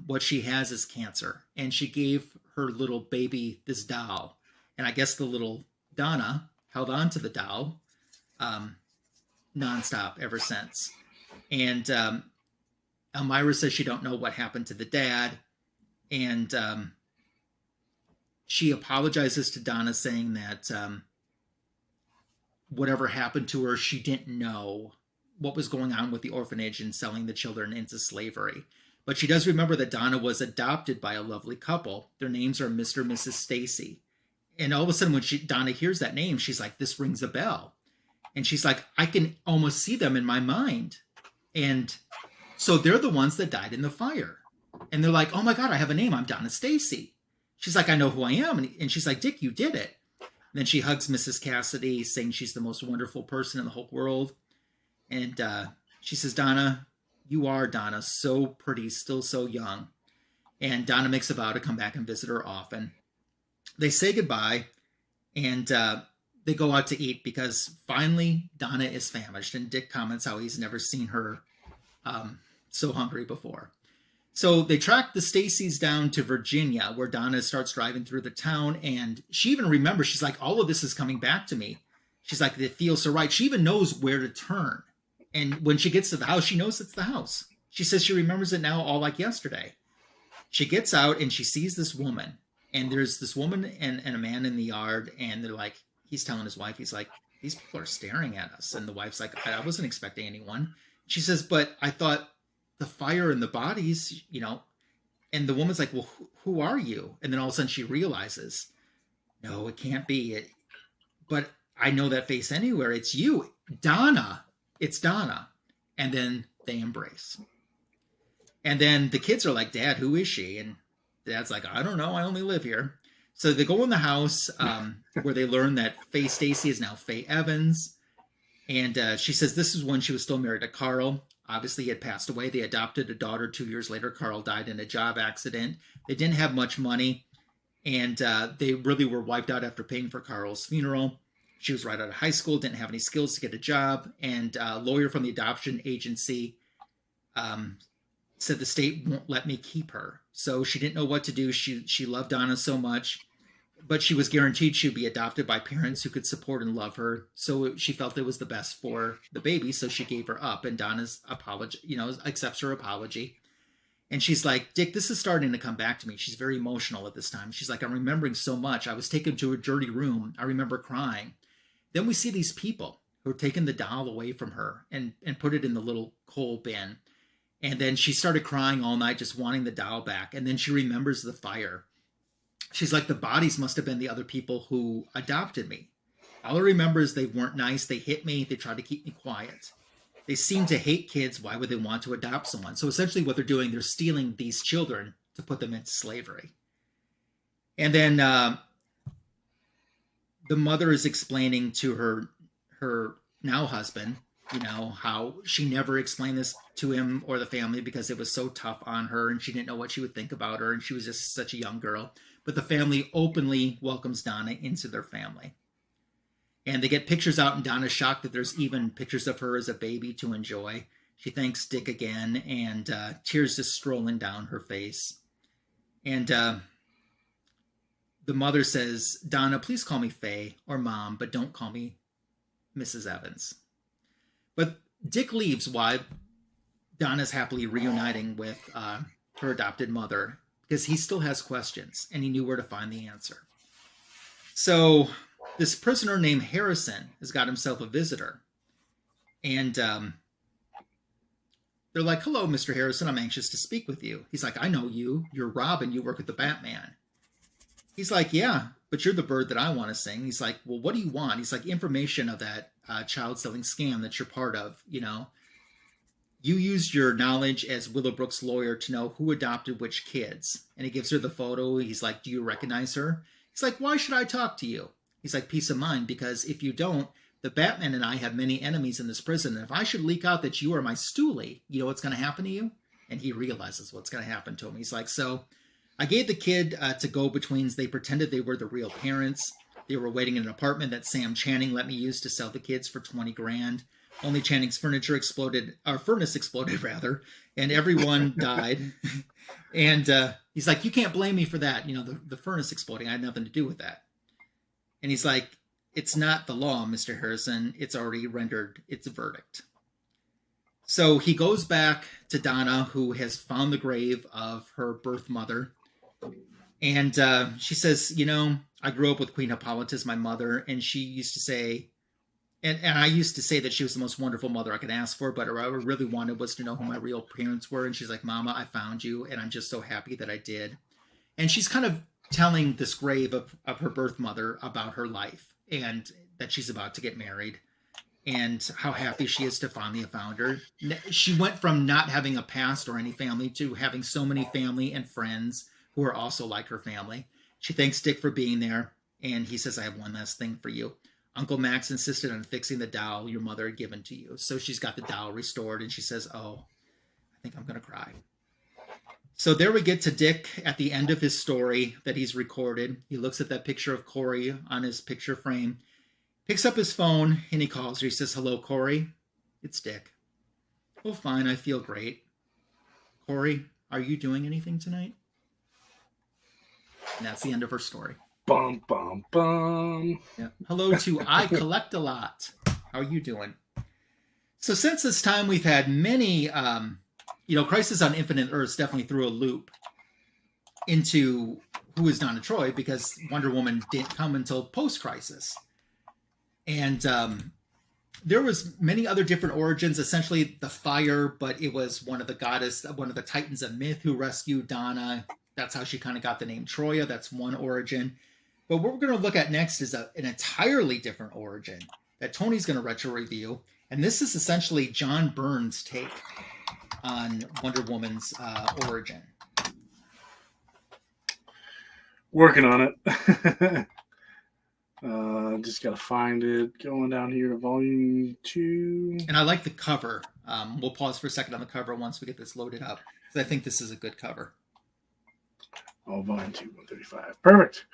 What she has is cancer. And she gave her little baby this doll. And I guess the little Donna held on to the doll nonstop ever since. And Elmira says she don't know what happened to the dad. And she apologizes to Donna, saying that whatever happened to her, she didn't know what was going on with the orphanage and selling the children into slavery. But she does remember that Donna was adopted by a lovely couple. Their names are Mr. and Mrs. Stacy. And all of a sudden, when Donna hears that name, she's like, "This rings a bell." And she's like, "I can almost see them in my mind." And so they're the ones that died in the fire. And they're like, "Oh my God, I have a name. I'm Donna Stacy." She's like, "I know who I am." And she's like, "Dick, you did it." And then she hugs Mrs. Cassidy, saying she's the most wonderful person in the whole world. And she says, "Donna, you are, Donna, so pretty, still so young." And Donna makes a vow to come back and visit her often. They say goodbye, and they go out to eat because finally Donna is famished. And Dick comments how he's never seen her so hungry before. So they track the Stacys down to Virginia, where Donna starts driving through the town. And she even remembers, she's like, "All of this is coming back to me." She's like, "It feels so right." She even knows where to turn. And when she gets to the house, she knows it's the house. She says she remembers it now all like yesterday. She gets out and she sees this woman. And there's this woman and a man in the yard. And they're like, he's telling his wife, he's like, "These people are staring at us." And the wife's like, "I wasn't expecting anyone." she says, but I thought the fire and the bodies, and the woman's like, well, who are you? And then all of a sudden she realizes, no, it can't be it. But I know that face anywhere. It's you, Donna. It's Donna. And then they embrace. And then the kids are like, Dad, who is she? And Dad's like, I don't know. I only live here. So they go in the house where they learn that Faye Stacy is now Faye Evans. And she says this is when she was still married to Carl. Obviously, he had passed away. They adopted a daughter 2 years later. Carl died in a job accident. They didn't have much money. And they really were wiped out after paying for Carl's funeral. She was right out of high school, didn't have any skills to get a job. And a lawyer from the adoption agency said the state won't let me keep her. So she didn't know what to do. She loved Donna so much, but she was guaranteed she'd be adopted by parents who could support and love her. So she felt it was the best for the baby. So she gave her up, and Donna's apology, accepts her apology. And she's like, Dick, this is starting to come back to me. She's very emotional at this time. She's like, I'm remembering so much. I was taken to a dirty room. I remember crying. Then we see these people who are taking the doll away from her and put it in the little coal bin. And then she started crying all night, just wanting the doll back. And then she remembers the fire. She's like, the bodies must have been the other people who adopted me. All I remember is they weren't nice. They hit me. They tried to keep me quiet. They seem to hate kids. Why would they want to adopt someone? So essentially what they're doing, they're stealing these children to put them into slavery. And then the mother is explaining to her now husband, how she never explained this to him or the family because it was so tough on her and she didn't know what she would think about her. And she was just such a young girl. But the family openly welcomes Donna into their family. And they get pictures out, and Donna's shocked that there's even pictures of her as a baby to enjoy. She thanks Dick again, and tears just strolling down her face. And the mother says, Donna, please call me Faye or Mom, but don't call me Mrs. Evans. But Dick leaves while Donna's happily reuniting with her adopted mother because he still has questions, and he knew where to find the answer. So this prisoner named Harrison has got himself a visitor. And they're like, hello, Mr. Harrison, I'm anxious to speak with you. He's like, I know you. You're Robin. You work with the Batman. He's like, yeah, but you're the bird that I want to sing. He's like, well, what do you want? He's like, information of that child selling scam that you're part of. You used your knowledge as Willowbrook's lawyer to know who adopted which kids. And he gives her the photo. He's like, do you recognize her? He's like, why should I talk to you? He's like, peace of mind, because if you don't, the Batman and I have many enemies in this prison. And if I should leak out that you are my stoolie, you know what's going to happen to you? And he realizes what's going to happen to him. He's like, so I gave the kid to go-betweens. They pretended they were the real parents. They were waiting in an apartment that Sam Channing let me use to sell the kids for $20,000. Only Channing's furnace exploded, and everyone died. And he's like, you can't blame me for that. The furnace exploding, I had nothing to do with that. And he's like, it's not the law, Mr. Harrison. It's already rendered its verdict. So he goes back to Donna, who has found the grave of her birth mother. And she says, I grew up with Queen Hippolyta, my mother, and she used to say, and I used to say that she was the most wonderful mother I could ask for, but what I really wanted was to know who my real parents were. And she's like, Mama, I found you, and I'm just so happy that I did. And she's kind of telling this grave of her birth mother about her life and that she's about to get married and how happy she is to finally have found her. She went from not having a past or any family to having so many family and friends who are also like her family. She thanks Dick for being there, and he says, I have one last thing for you. Uncle Max insisted on fixing the doll your mother had given to you. So she's got the doll restored, and she says, oh, I think I'm going to cry. So there we get to Dick at the end of his story that he's recorded. He looks at that picture of Corey on his picture frame, picks up his phone, and he calls her. He says, hello, Corey. It's Dick. Oh, fine. I feel great. Corey, are you doing anything tonight? And that's the end of her story. Bum, bum, bum. Yeah. Hello to I Collect a Lot. How are you doing? So since this time, we've had many... Crisis on Infinite Earths definitely threw a loop into who is Donna Troy because Wonder Woman didn't come until post-Crisis. And there was many other different origins. Essentially, the fire, but it was one of the titans of myth who rescued Donna. That's how she kind of got the name Troia. That's one origin. But what we're going to look at next is an entirely different origin that Tony's going to retro review. And this is essentially John Byrne's take on Wonder Woman's origin. Working on it. Just got to find it. Going down here to volume 2. And I like the cover. We'll pause for a second on the cover once we get this loaded up, because I think this is a good cover. Oh, volume 2, 135. Perfect.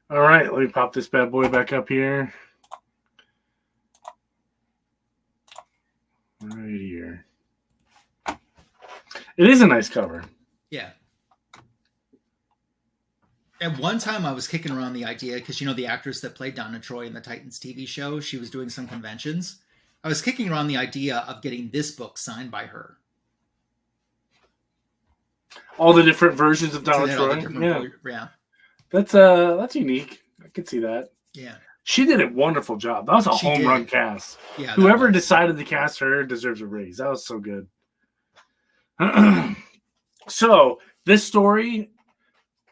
All right, let me pop this bad boy back up here. Right here. It is a nice cover. Yeah. At one time, I was kicking around the idea, because the actress that played Donna Troy in the Titans TV show, she was doing some conventions. I was kicking around the idea of getting this book signed by her. All the different versions of Donna Troy. Yeah. That's unique. I could see that. Yeah. She did a wonderful job. That was a home run cast. Yeah. Whoever decided to cast her deserves a raise. That was so good. So this story,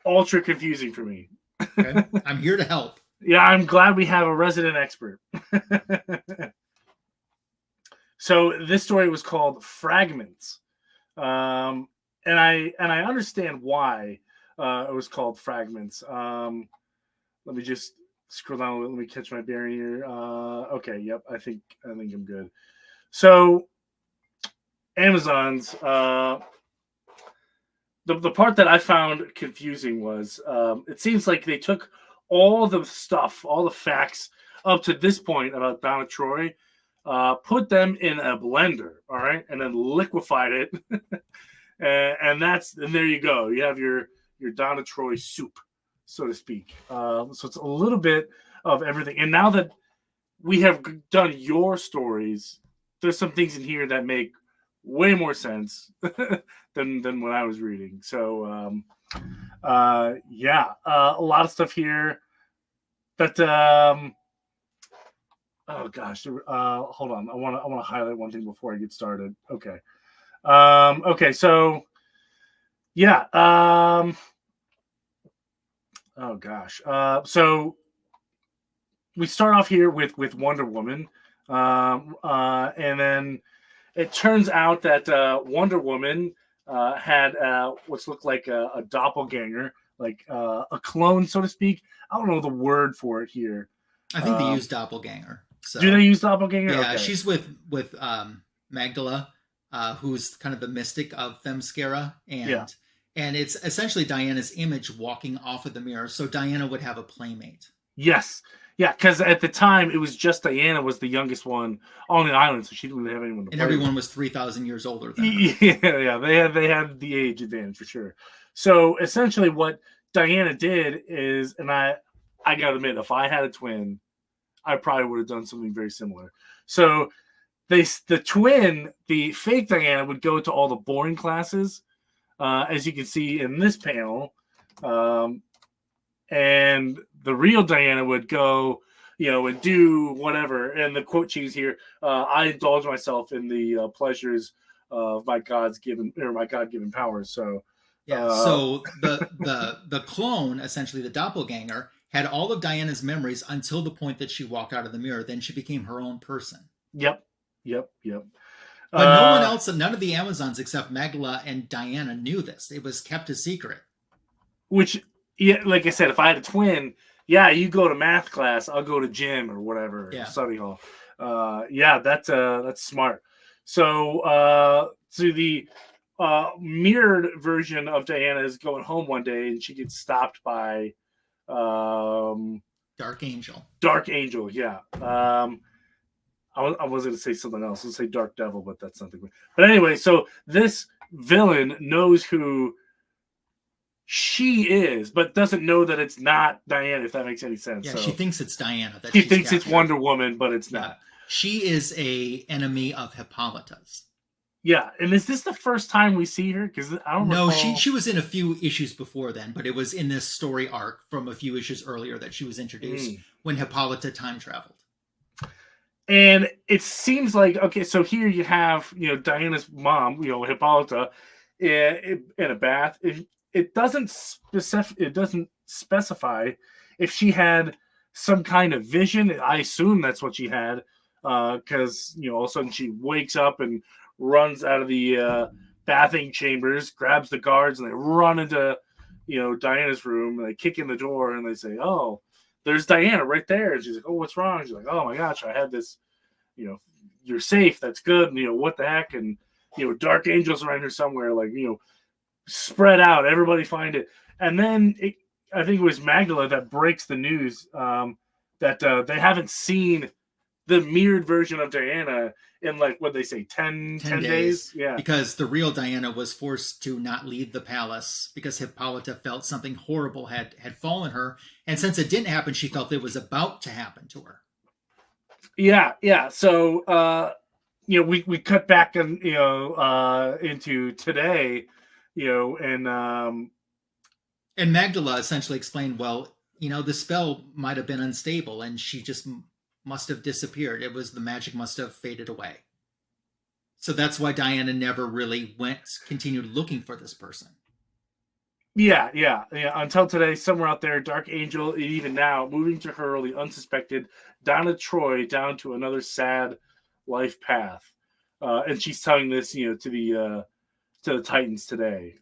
ultra confusing for me. Okay. I'm here to help. Yeah, I'm glad we have a resident expert. So this story was called Fragments. And I understand why it was called Fragments. Let me just scroll down a little. Let me catch my bearing here. Okay, yep. I think I'm good. So Amazon's the part that I found confusing was it seems like they took all the stuff, all the facts up to this point about Donna Troy, put them in a blender, all right, and then liquefied it. And there you go. You have your Donna Troy soup, so to speak. So it's a little bit of everything. And now that we have done your stories, there's some things in here that make way more sense than what I was reading. So a lot of stuff here. But oh gosh, hold on. I want to highlight one thing before I get started. Okay. So yeah. Oh gosh. So we start off here with Wonder Woman, and then it turns out that Wonder Woman had what's looked like a doppelganger, like a clone, so to speak. I don't know the word for it here. I think they use doppelganger. So. Do they use doppelganger? Yeah, okay. She's with Magdala, who's kind of the mystic of Themyscira, and it's essentially Diana's image walking off of the mirror. So Diana would have a playmate. Yes. Yeah, because at the time it was just Diana was the youngest one on the island, so she didn't really have anyone to play. And everyone was 3,000 years older than her. Yeah, they had the age advantage for sure. So essentially, what Diana did is, and I gotta admit, if I had a twin, I probably would have done something very similar. So the fake Diana would go to all the boring classes, as you can see in this panel. And the real Diana would go, and do whatever. And the quote she's here, I indulge myself in the pleasures of my God-given powers. So, yeah. So the clone, essentially the doppelganger, had all of Diana's memories until the point that she walked out of the mirror. Then she became her own person. Yep. But no one else, none of the Amazons except Magdala and Diana knew this. It was kept a secret. Which, yeah, like I said, if I had a twin, yeah, you go to math class, I'll go to gym or whatever, study hall. That's smart. So, the mirrored version of Diana is going home one day, and she gets stopped by Dark Angel. Yeah. I was going to say something else. Let's say Dark Devil, but that's something. But anyway, so this villain knows who she is, but doesn't know that it's not Diana, if that makes any sense. Yeah, so she thinks it's Diana. She thinks it's Wonder Woman, but it's not. She is a enemy of Hippolyta's. Yeah, and is this the first time we see her? Because I don't know. No, she was in a few issues before then, but it was in this story arc from a few issues earlier that she was introduced when Hippolyta time traveled. And it seems like, okay, so here you have, Diana's mom, Hippolyta, in a bath. It doesn't specify if she had some kind of vision. I assume that's what she had, because all of a sudden she wakes up and runs out of the bathing chambers, grabs the guards, and they run into Diana's room, and they kick in the door, and they say, "Oh, there's Diana right there." And she's like, "Oh, what's wrong?" She's like, "Oh my gosh, I had this, you're safe. That's good. And, what the heck?" And, dark angels around here somewhere, like, spread out. Everybody find it. And then I think it was Magdala that breaks the news that they haven't seen the mirrored version of Diana in, like, what they say, 10 days. Yeah. Because the real Diana was forced to not leave the palace because Hippolyta felt something horrible had fallen her. And since it didn't happen, she felt it was about to happen to her. Yeah. So, we cut back and, into today, and Magdala essentially explained, well, the spell might have been unstable and she just must have disappeared. The magic must have faded away. So that's why Diana never really continued looking for this person. Yeah. Until today, somewhere out there, Dark Angel, even now, moving to hurl the unsuspected Donna Troy down to another sad life path. And she's telling this, to the Titans today.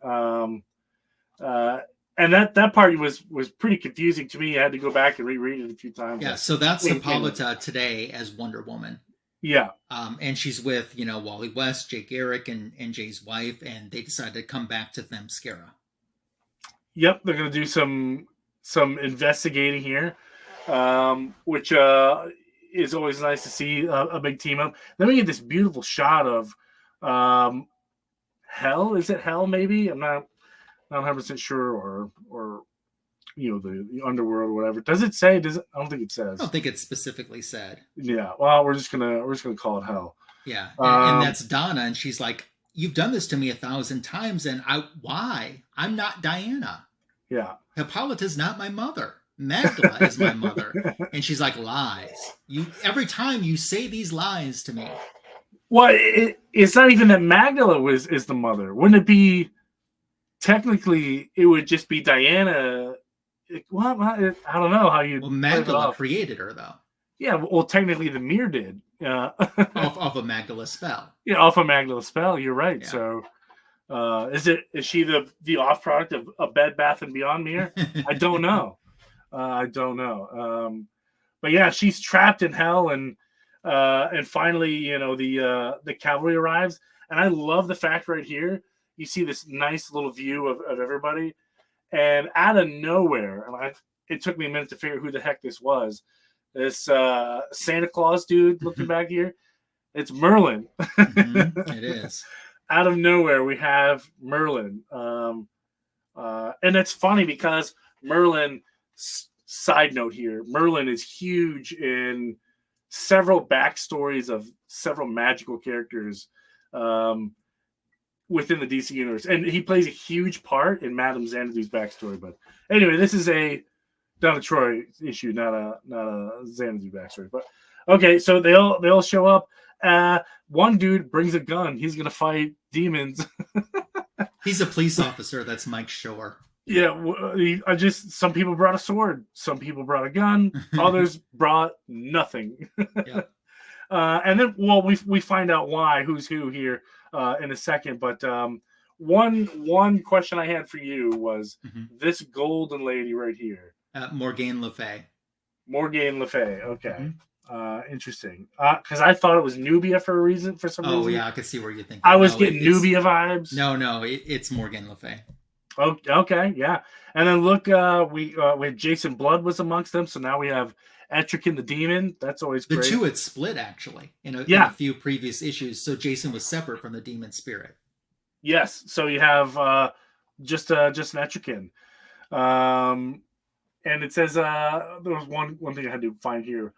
And that part was pretty confusing to me. I had to go back and reread it a few times. Yeah, so that's Hippolyta today as Wonder Woman. Yeah. And she's with, Wally West, Jay Garrick, and Jay's wife, and they decided to come back to Themyscira. Yep, they're going to do some investigating here, which is always nice to see a big team up. Then we get this beautiful shot of hell. Is it hell? Maybe I'm not 100% sure, or the underworld or whatever. Does it say? I don't think it says. I don't think it's specifically said. Yeah. Well, we're just gonna call it hell. Yeah, and that's Donna, and she's like, "You've done this to me 1,000 times, and why? I'm not Diana. Yeah. Hippolyta's not my mother. Magdala is my mother." And she's like, "Lies. Every time you say these lies to me." Well, it's not even that Magdala is the mother. Wouldn't it be? Technically, it would just be Diana. Well, I don't know how you. Well, Magdala created her, though. Yeah, well, technically, the mirror did. off a Magdala spell. Yeah, off a Magdala spell. You're right. Yeah. So, is she the off product of a Bed Bath and Beyond mirror? I don't know. But yeah, she's trapped in hell, and finally, the cavalry arrives, and I love the fact right here. You see this nice little view of everybody, and out of nowhere, and it took me a minute to figure out who the heck this was. This Santa Claus dude looking back here. It's Merlin. Mm-hmm. It is. Out of nowhere, we have Merlin. And it's funny because Merlin, side note here, Merlin is huge in several backstories of several magical characters within the DC universe. And he plays a huge part in Madame Xanadu's backstory. But anyway, this is a Donna Troy issue, not a Xanadu backstory. But okay, so they all show up. One dude brings a gun. He's gonna fight demons. He's a police officer. That's Mike Shore. Yeah, some people brought a sword. Some people brought a gun. Others brought nothing. Yeah. And then, we find out who's who here in a second. But one question I had for you was this golden lady right here. Morgane Le Fay. Morgane Le Fay. Okay. Interesting. Because I thought it was Nubia for some reason. Oh yeah, I could see where you think. I was getting Nubia vibes. No, it's Morgane Le Fay. Oh, okay, yeah. And then look, we had Jason Blood was amongst them, so now we have Etrigan the Demon. That's always great. The two had split actually in a few previous issues, so Jason was separate from the demon spirit. Yes, so you have just an Etrigan. And it says there was one thing I had to find here.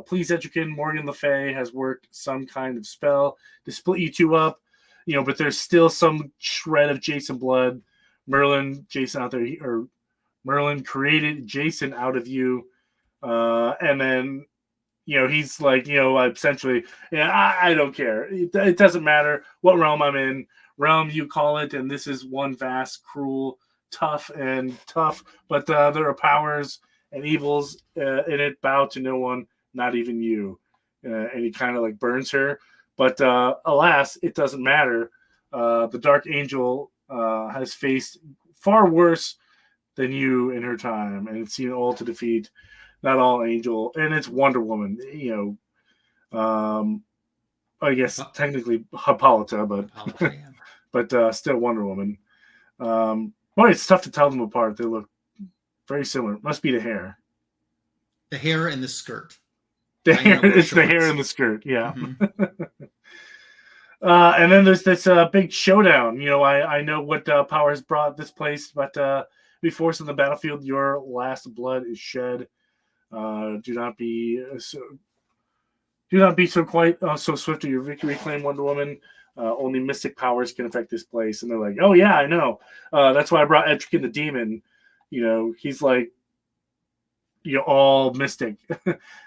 Please, Etrigan, Morgane Le Fay has worked some kind of spell to split you two up, but there's still some shred of Jason Blood. Jason out there, or Merlin created Jason out of you. And then he's like, essentially, yeah, I don't care. It doesn't matter what realm I'm in. Realm you call it, and this is one vast, cruel, tough, but there are powers and evils in it. Bow to no one, not even you. And he kind of like burns her. But alas, it doesn't matter. The Dark Angel has faced far worse than you in her time, and it's seen all to defeat. Not all angel, and it's Wonder Woman. I guess technically Hippolyta, but still Wonder Woman. Boy, it's tough to tell them apart. They look very similar. Must be the hair. The hair and the skirt. It's the hair and the skirt. Yeah. Mm-hmm. And then there's this big showdown. I know what powers brought this place, but before it's in the battlefield, your last blood is shed. Do not be so quite so swift to your victory, claim Wonder Woman. Only mystic powers can affect this place. And they're like, oh yeah, I know. That's why I brought Etrigan the Demon. He's like, all mystic.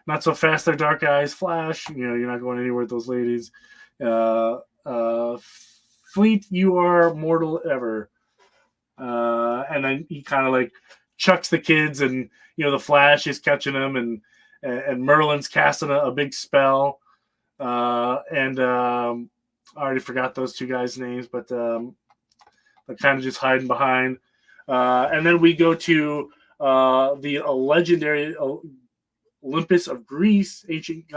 Not so fast, their dark eyes flash. You're not going anywhere with those ladies. Fleet, you are mortal ever. And then he kind of like chucks the kids, and the Flash is catching them, and Merlin's casting a big spell. And I already forgot those two guys' names, but they're kind of just hiding behind. And then we go to the legendary Olympus of Greece, the ancient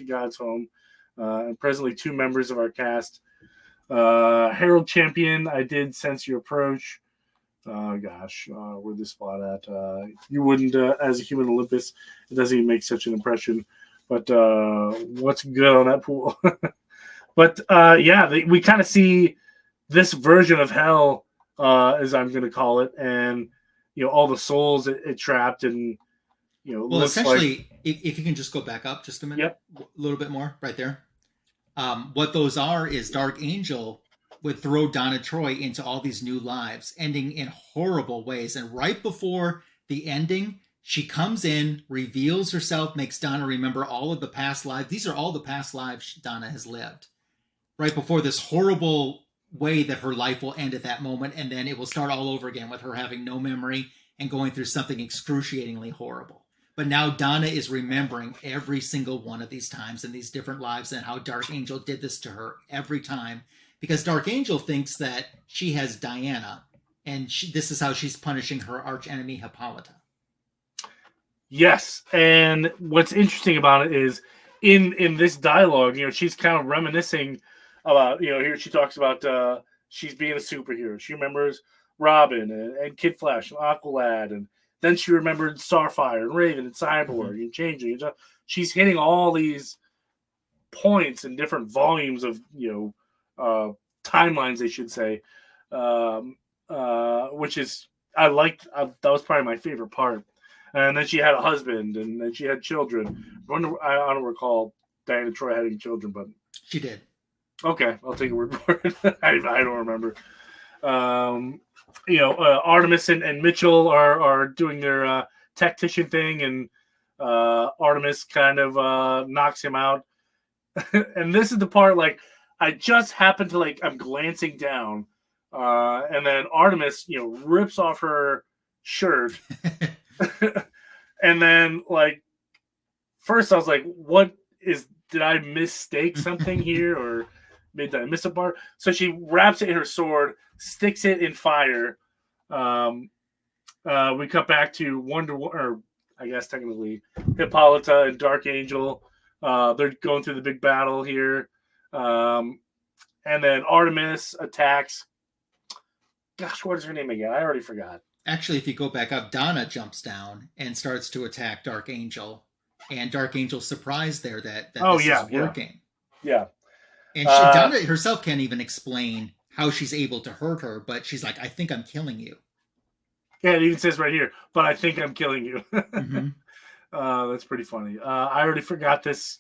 gods' home, and presently 2 members of our cast. Herald Champion, I did sense your approach. Where'd this spot at? You wouldn't, as a human Olympus, it doesn't even make such an impression. But what's good on that pool? But we kind of see this version of hell, as I'm going to call it, and all the souls it trapped, and well, essentially, if you can just go back up just a minute, yep. A little bit more, right there. What those are is Dark Angel would throw Donna Troy into all these new lives, ending in horrible ways. And right before the ending, she comes in, reveals herself, makes Donna remember all of the past lives. These are all the past lives Donna has lived. Right before this horrible way that her life will end at that moment, and then it will start all over again with her having no memory and going through something excruciatingly horrible. But now Donna is remembering every single one of these times and these different lives, and how Dark Angel did this to her every time. Because Dark Angel thinks that she has Diana, and this is how she's punishing her archenemy Hippolyta. Yes, and what's interesting about it is in this dialogue, she's kind of reminiscing about, here she talks about she's being a superhero. She remembers Robin and Kid Flash and Aqualad, and then she remembered Starfire and Raven and Cyborg and Changing. She's hitting all these points in different volumes of timelines, they should say, which is I liked. That was probably my favorite part. And then she had a husband, and then she had children. I don't recall Donna Troy having children, but she did. Okay, I'll take a word for it. I don't remember. Artemis and Mitchell are doing their tactician thing, and Artemis kind of knocks him out. And this is the part, like, I just happened to, I'm glancing down, and then Artemis, rips off her shirt. And then, first I was like, did I mistake something here, or did I miss a part? So she wraps it in her sword, sticks it in fire. We cut back to or I guess technically Hippolyta and Dark Angel. They're going through the big battle here. And then Artemis attacks. Gosh, what is her name again? I already forgot. Actually, if you go back up, Donna jumps down and starts to attack Dark Angel. And Dark Angel's surprised there that this is working. Yeah. And Donna herself can't even explain how she's able to hurt her, but she's like, I think I'm killing you. Yeah, it even says right here, but I think I'm killing you. That's pretty funny. I already forgot this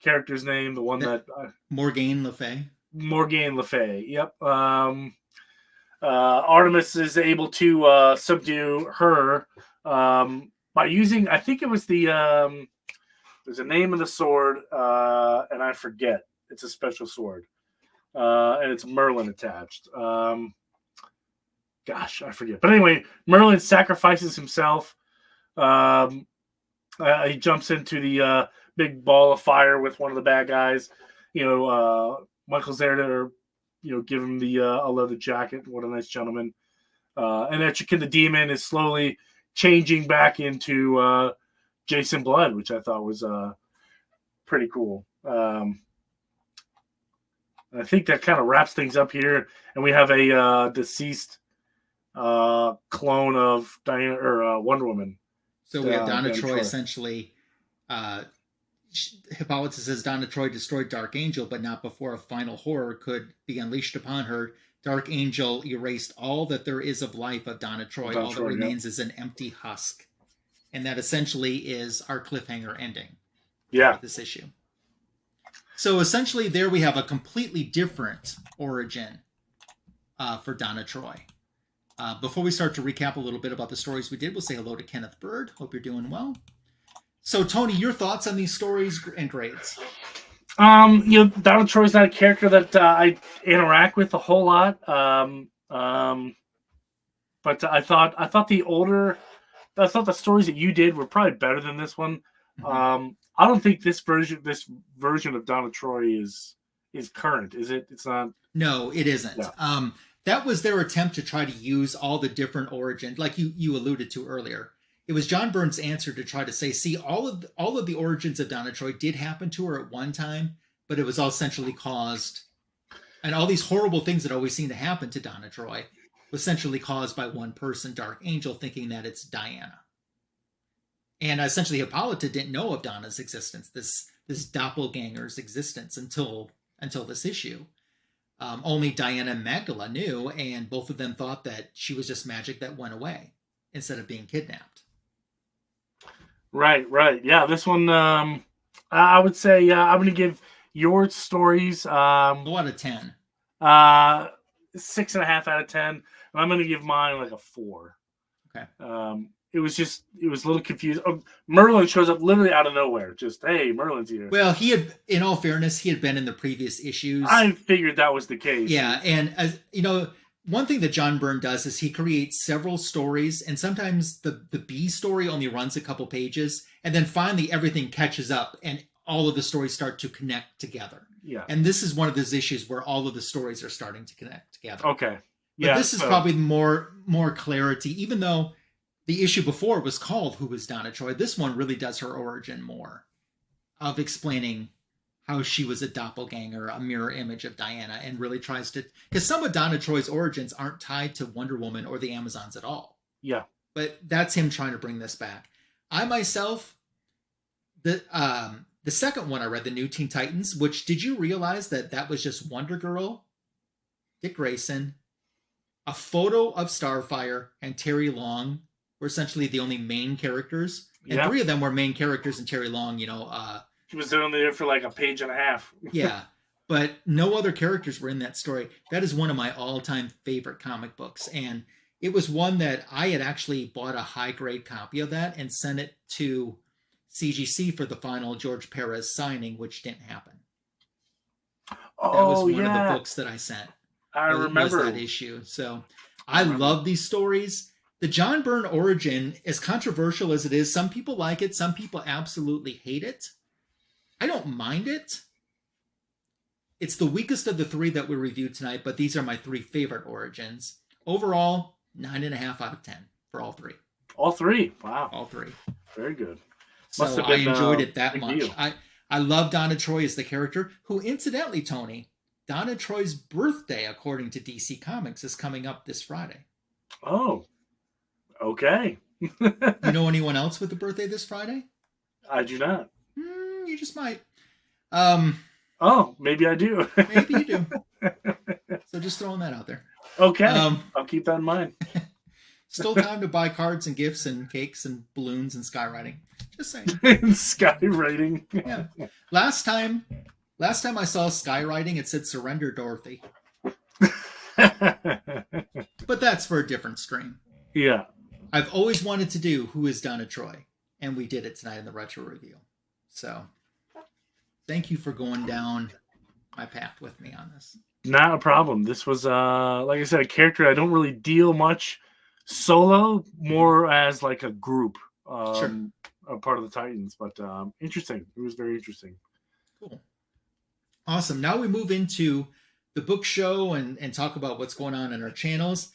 character's name, the one that... Morgaine Le Fay. Morgaine Le Fay, yep. Artemis is able to subdue her by using, I think it was the There's a name of the sword, and I forget. It's a special sword, and it's Merlin attached. Gosh, I forget. But anyway, Merlin sacrifices himself. He jumps into the big ball of fire with one of the bad guys. Michael's there to, give him the a leather jacket. What a nice gentleman. And Etrigan the demon is slowly changing back into Jason Blood, which I thought was pretty cool. I think that kind of wraps things up here. And we have a deceased clone of Diana or Wonder Woman. So we have Donna Troy essentially. Hippolyta says Donna Troy destroyed Dark Angel, but not before a final horror could be unleashed upon her. Dark Angel erased all that there is of life of Donna Troy. All that remains is an empty husk. And that essentially is our cliffhanger ending. Yeah. This issue. So essentially there we have a completely different origin for Donna Troy. Before we start to recap a little bit about the stories we did, we'll say hello to Kenneth Bird. Hope you're doing well. So, Tony, your thoughts on these stories and grades? Donna Troy's not a character that I interact with a whole lot. But I thought the stories that you did were probably better than this one. Mm-hmm. I don't think this version of Donna Troy is current, is it? It's not. No, it isn't. No. That was their attempt to try to use all the different origins, like you alluded to earlier. It was John Byrne's answer to try to say, see, all of the origins of Donna Troy did happen to her at one time, but it was all essentially caused, and all these horrible things that always seem to happen to Donna Troy was essentially caused by one person, Dark Angel, thinking that it's Diana. And essentially Hippolyta didn't know of Donna's existence, this doppelganger's existence until this issue. Only Diana and Magdala knew, and both of them thought that she was just magic that went away instead of being kidnapped. Right. Yeah, this one, I would say I'm going to give your stories... out of 10? 6.5 out of 10. And I'm going to give mine like a 4. Okay. It was a little confused. Merlin shows up literally out of nowhere. Just, hey, Merlin's here. Well, in all fairness, he had been in the previous issues. I figured that was the case. Yeah, and as one thing that John Byrne does is he creates several stories, and sometimes the B story only runs a couple pages, and then finally everything catches up, and all of the stories start to connect together. Yeah. And this is one of those issues where all of the stories are starting to connect together. Okay. Yeah. But this is probably more clarity, even though the issue before was called Who Was Donna Troy? This one really does her origin more, of explaining how she was a doppelganger, a mirror image of Diana, and really tries to... Because some of Donna Troy's origins aren't tied to Wonder Woman or the Amazons at all. Yeah. But that's him trying to bring this back. I myself, the second one I read, the New Teen Titans, which, did you realize that was just Wonder Girl, Dick Grayson, a photo of Starfire, and Terry Long were essentially the only main characters? And 3 of them were main characters, and Terry Long, he was only there for like a page and a half. Yeah, but no other characters were in that story. That is one of my all-time favorite comic books, and it was one that I had actually bought a high-grade copy of that and sent it to CGC for the final George Perez signing, which didn't happen. Oh, that was one of the books that I sent. I remember that issue. So I love these stories. The John Byrne origin, as controversial as it is, some people like it, some people absolutely hate it. I don't mind it. It's the weakest of the 3 that we reviewed tonight, but these are my 3 favorite origins. Overall, 9.5 out of 10 for all 3. All 3? Wow. All 3. Very good. So I enjoyed it that much. I love Donna Troy as the character, who incidentally, Tony, Donna Troy's birthday, according to DC Comics, is coming up this Friday. Oh, okay. You know anyone else with a birthday this Friday? I do not. You just might. Oh, maybe I do. Maybe you do. So just throwing that out there. Okay. I'll keep that in mind. Still time to buy cards and gifts and cakes and balloons and skywriting. Just saying. Skywriting. Yeah. Last time I saw skywriting, it said "Surrender, Dorothy." But that's for a different stream. Yeah. I've always wanted to do Who is Donna Troy, and we did it tonight in the retro review. So thank you for going down my path with me on this. Not a problem. This was, like I said, a character I don't really deal much solo, more as like a group, Sure. a part of the Titans. But interesting. It was very interesting. Cool. Awesome. Now we move into the book show and talk about what's going on in our channels.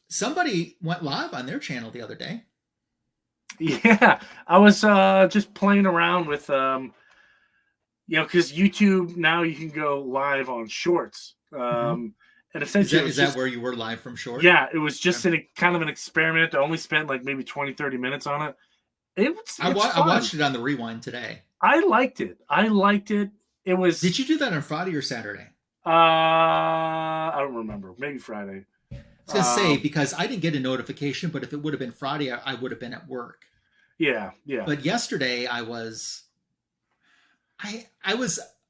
Somebody went live on their channel the other day. Yeah, I was just playing around with, because YouTube now you can go live on Shorts, and essentially is that where you were live from Shorts? Yeah, it was just kind of an experiment. I only spent like maybe 20, 30 minutes on it. I watched it on the rewind today. I liked it. It was. Did you do that on Friday or Saturday? I don't remember. Maybe Friday. I was gonna say, because I didn't get a notification, but if it would have been Friday, I would have been at work. Yeah. But yesterday I was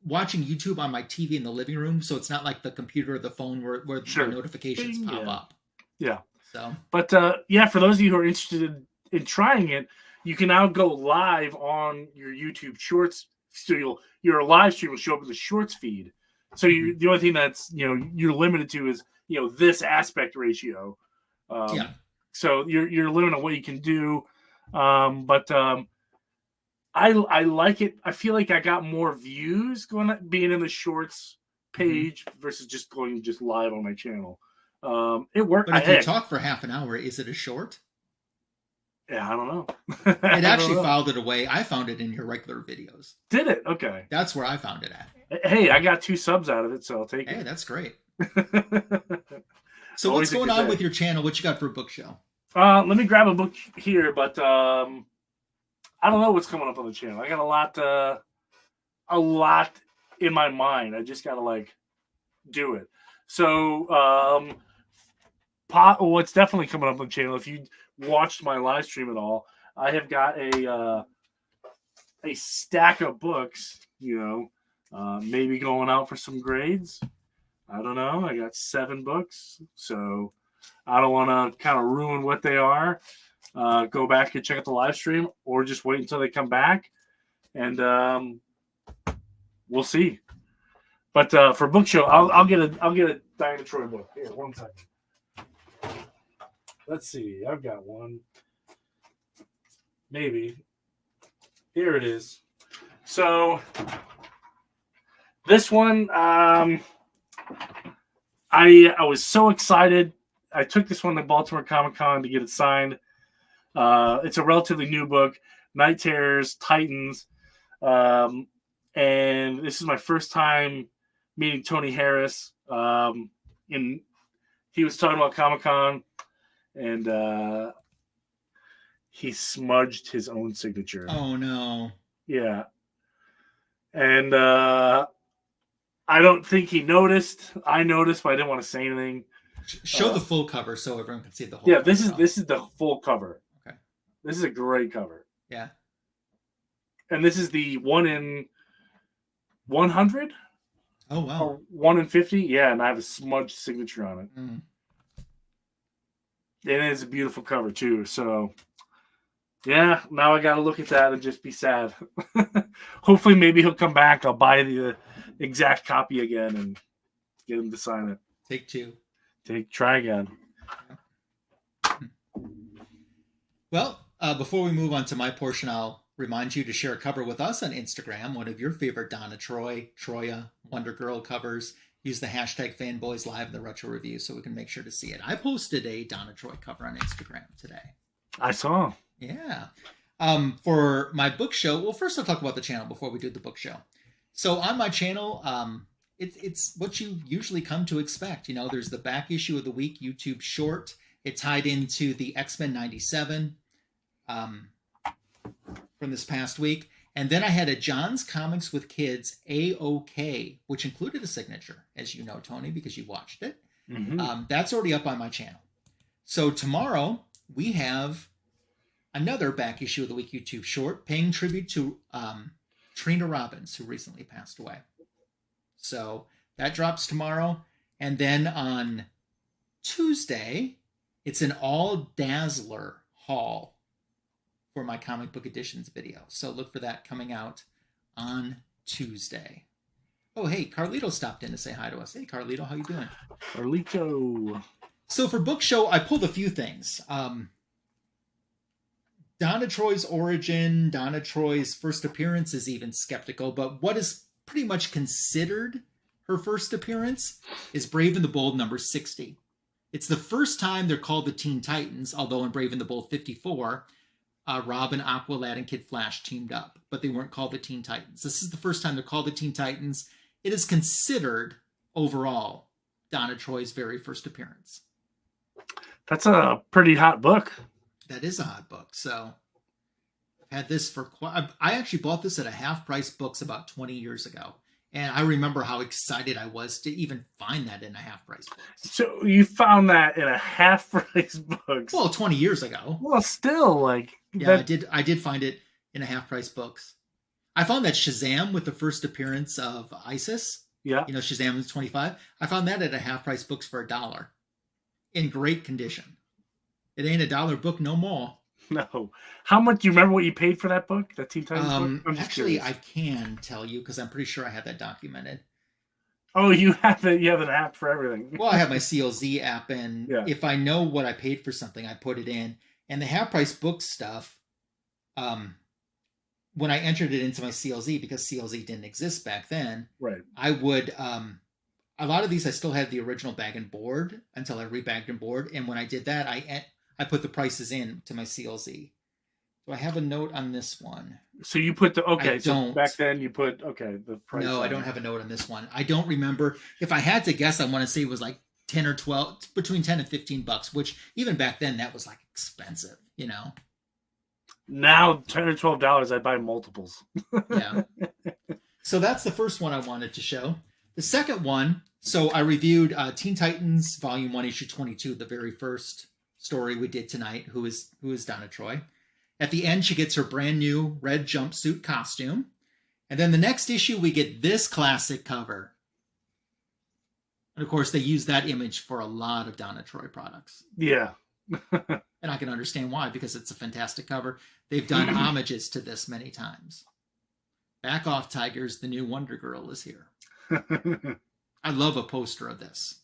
watching YouTube on my TV in the living room, so it's not like the computer or the phone where the notifications pop up. Yeah. So, but for those of you who are interested in trying it, you can now go live on your YouTube Shorts. So your live stream will show up in the Shorts feed. So the only thing that's you're limited to is this aspect ratio. So you're limited on what you can do. But I like it. I feel like I got more views being in the Shorts page versus just going live on my channel. It worked. But if you talk for half an hour, is it a short? Yeah, I don't know. It actually filed it away. I found it in your regular videos. Did it? Okay. That's where I found it at. Hey, I got 2 subs out of it, so I'll take it. Hey, that's great. So what's going on with your channel? What you got for a book show? Let me grab a book here, but I don't know what's coming up on the channel. I got a lot in my mind. I just gotta do it. So what's definitely coming up on the channel, if you watched my live stream at all, I have got a stack of books, maybe going out for some grades. I don't know. I got 7 books, so I don't want to kind of ruin what they are. Go back and check out the live stream, or just wait until they come back, and we'll see. But for book show, I'll get a Donna Troy book. Here, 1 second. Let's see. I've got one. Maybe. Here it is. So this one, I was so excited. I took this one to Baltimore Comic-Con to get it signed. It's a relatively new book, Night Terrors, Titans. And this is my first time meeting Tony Harris. He was talking about Comic-Con, and he smudged his own signature. Oh, no. Yeah. And I don't think he noticed. I noticed, but I didn't want to say anything. Show the full cover so everyone can see the whole cover. This is the full cover. Okay. This is a great cover. Yeah. And this is the 1 in 100? Oh, wow. Or 1 in 50? Yeah, and I have a smudged signature on it. Mm. And it's a beautiful cover, too. So, yeah, now I got to look at that and just be sad. Hopefully, maybe he'll come back. I'll buy the exact copy again and get him to sign it. Take 2. Try again. Well, before we move on to my portion, I'll remind you to share a cover with us on Instagram, one of your favorite Donna Troy, Troia, Wonder Girl covers. Use the hashtag Fanboys Live the Retro Review so we can make sure to see it. I posted a Donna Troy cover on Instagram today. I saw. Yeah. For my book show, well, first I'll talk about the channel before we do the book show. So on my channel, it's what you usually come to expect. There's the back issue of the week YouTube short. It tied into the X-Men 97 from this past week. And then I had a John's Comics with Kids A-OK, which included a signature, as you know, Tony, because you watched it. Mm-hmm. That's already up on my channel. So tomorrow we have another back issue of the week YouTube short paying tribute to Trina Robbins, who recently passed away. So that drops tomorrow. And then on Tuesday, it's an all Dazzler haul for my comic book editions video. So look for that coming out on Tuesday. Oh, hey, Carlito stopped in to say hi to us. Hey, Carlito, how you doing? Carlito. So for book show, I pulled a few things. Donna Troy's origin, Donna Troy's first appearance is even skeptical, but what is pretty much considered her first appearance is Brave and the Bold number 60. It's the first time they're called the Teen Titans, although in Brave and the Bold 54, Robin, Aqualad, and Kid Flash teamed up, but they weren't called the Teen Titans. This is the first time they're called the Teen Titans. It is considered, overall, Donna Troy's very first appearance. That's a pretty hot book. That is a hot book. So I've had this for quite... I actually bought this at a half-price books about 20 years ago. And I remember how excited I was to even find that in a half-price book. So you found that in a half-price books? Well, 20 years ago. Well, still, like... Yeah, I did find it in a half-price books. I found that Shazam with the first appearance of Isis. Yeah. You know, Shazam is 25. I found that at a half-price books for $1. In great condition. It ain't $1 book no more. No. How much? Do you remember what you paid for that book? That Teen Titans book? Actually, I can tell you because I'm pretty sure I have that documented. Oh, you have it. You have an app for everything. Well, I have my CLZ app, and if I know what I paid for something, I put it in. And the half price book stuff, when I entered it into my CLZ, because CLZ didn't exist back then, right? I would. A lot of these I still had the original bag and board until I rebagged and board, and when I did that, I put the prices in to my CLZ. So I have a note on this one. So you put the so back then you put the price. No, I don't have a note on this one. I don't remember. If I had to guess, I want to say it was like 10 or 12, between 10 and $15, which even back then that was like expensive, you know. Now $10 or $12, I buy multiples. Yeah. So that's the first one I wanted to show. The second one, so I reviewed Teen Titans Volume 1, Issue 22, the very first story we did tonight, who is Donna Troy. At the end, she gets her brand new red jumpsuit costume. And then the next issue, we get this classic cover. And of course, they use that image for a lot of Donna Troy products. Yeah. And I can understand why, because it's a fantastic cover. They've done homages to this many times. Back off, Tigers. The new Wonder Girl is here. I love a poster of this.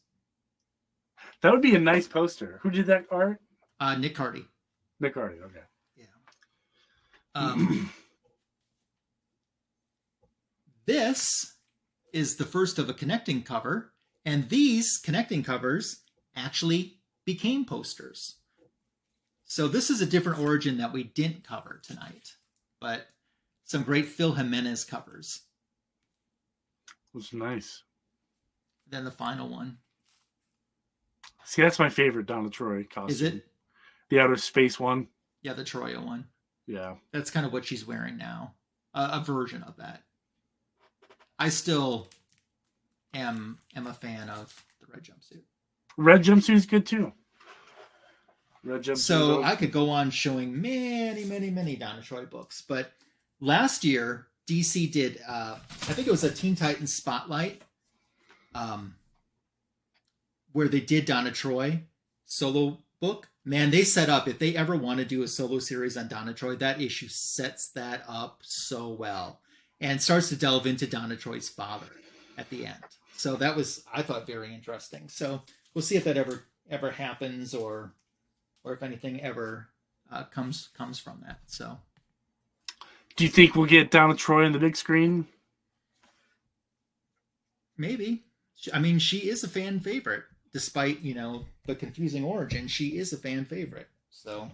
That would be a nice poster. Who did that art? Nick Hardy. Nick Hardy, okay. Yeah. This is the first of a connecting cover, and these connecting covers actually became posters. So this is a different origin that we didn't cover tonight, but some great Phil Jimenez covers. That's nice. Then the final one. See, that's my favorite Donna Troy costume. Is it? The outer space one? Yeah, the Troia one. Yeah. That's kind of what she's wearing now. A version of that. I still am a fan of the red jumpsuit. Red jumpsuit is good too. Red jumpsuit. So I could go on showing many Donna Troy books, but last year DC did, I think it was a Teen Titans Spotlight, where they did Donna Troy solo book. Man, they set up, if they ever want to do a solo series on Donna Troy, that issue sets that up so well and starts to delve into Donna Troy's father at the end. So that was, I thought, very interesting. So we'll see if that ever happens or if anything ever comes from that. So, do you think we'll get Donna Troy on the big screen? Maybe. I mean, she is a fan favorite, despite, the confusing origin. She is a fan favorite. So,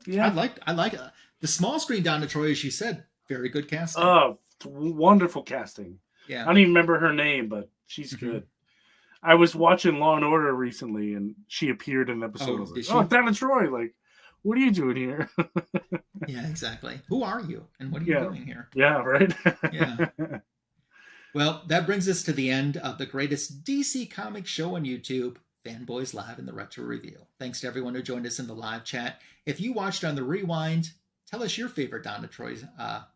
yeah, I like the small screen Donna Troy, as you said, very good casting. Oh, wonderful casting. Yeah, I don't even remember her name, but she's good. I was watching Law and Order recently, and she appeared in an episode. I was like, Donna Troy, like, what are you doing here? Yeah, exactly. Who are you, and what are you doing here? Yeah, right. Yeah. Well, that brings us to the end of the greatest DC comic show on YouTube, Fanboys Live in the Retro Review. Thanks to everyone who joined us in the live chat. If you watched on the rewind, tell us your favorite Donna Troy's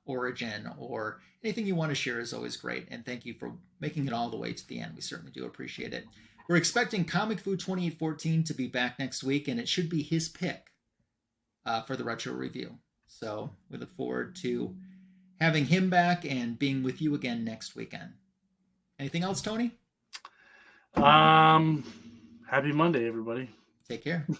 origin, or anything you want to share is always great. And thank you for making it all the way to the end. We certainly do appreciate it. We're expecting Comic Food 2814 to be back next week, and it should be his pick for the retro review. So we look forward to having him back and being with you again next weekend. Anything else, Tony? Happy Monday, everybody. Take care.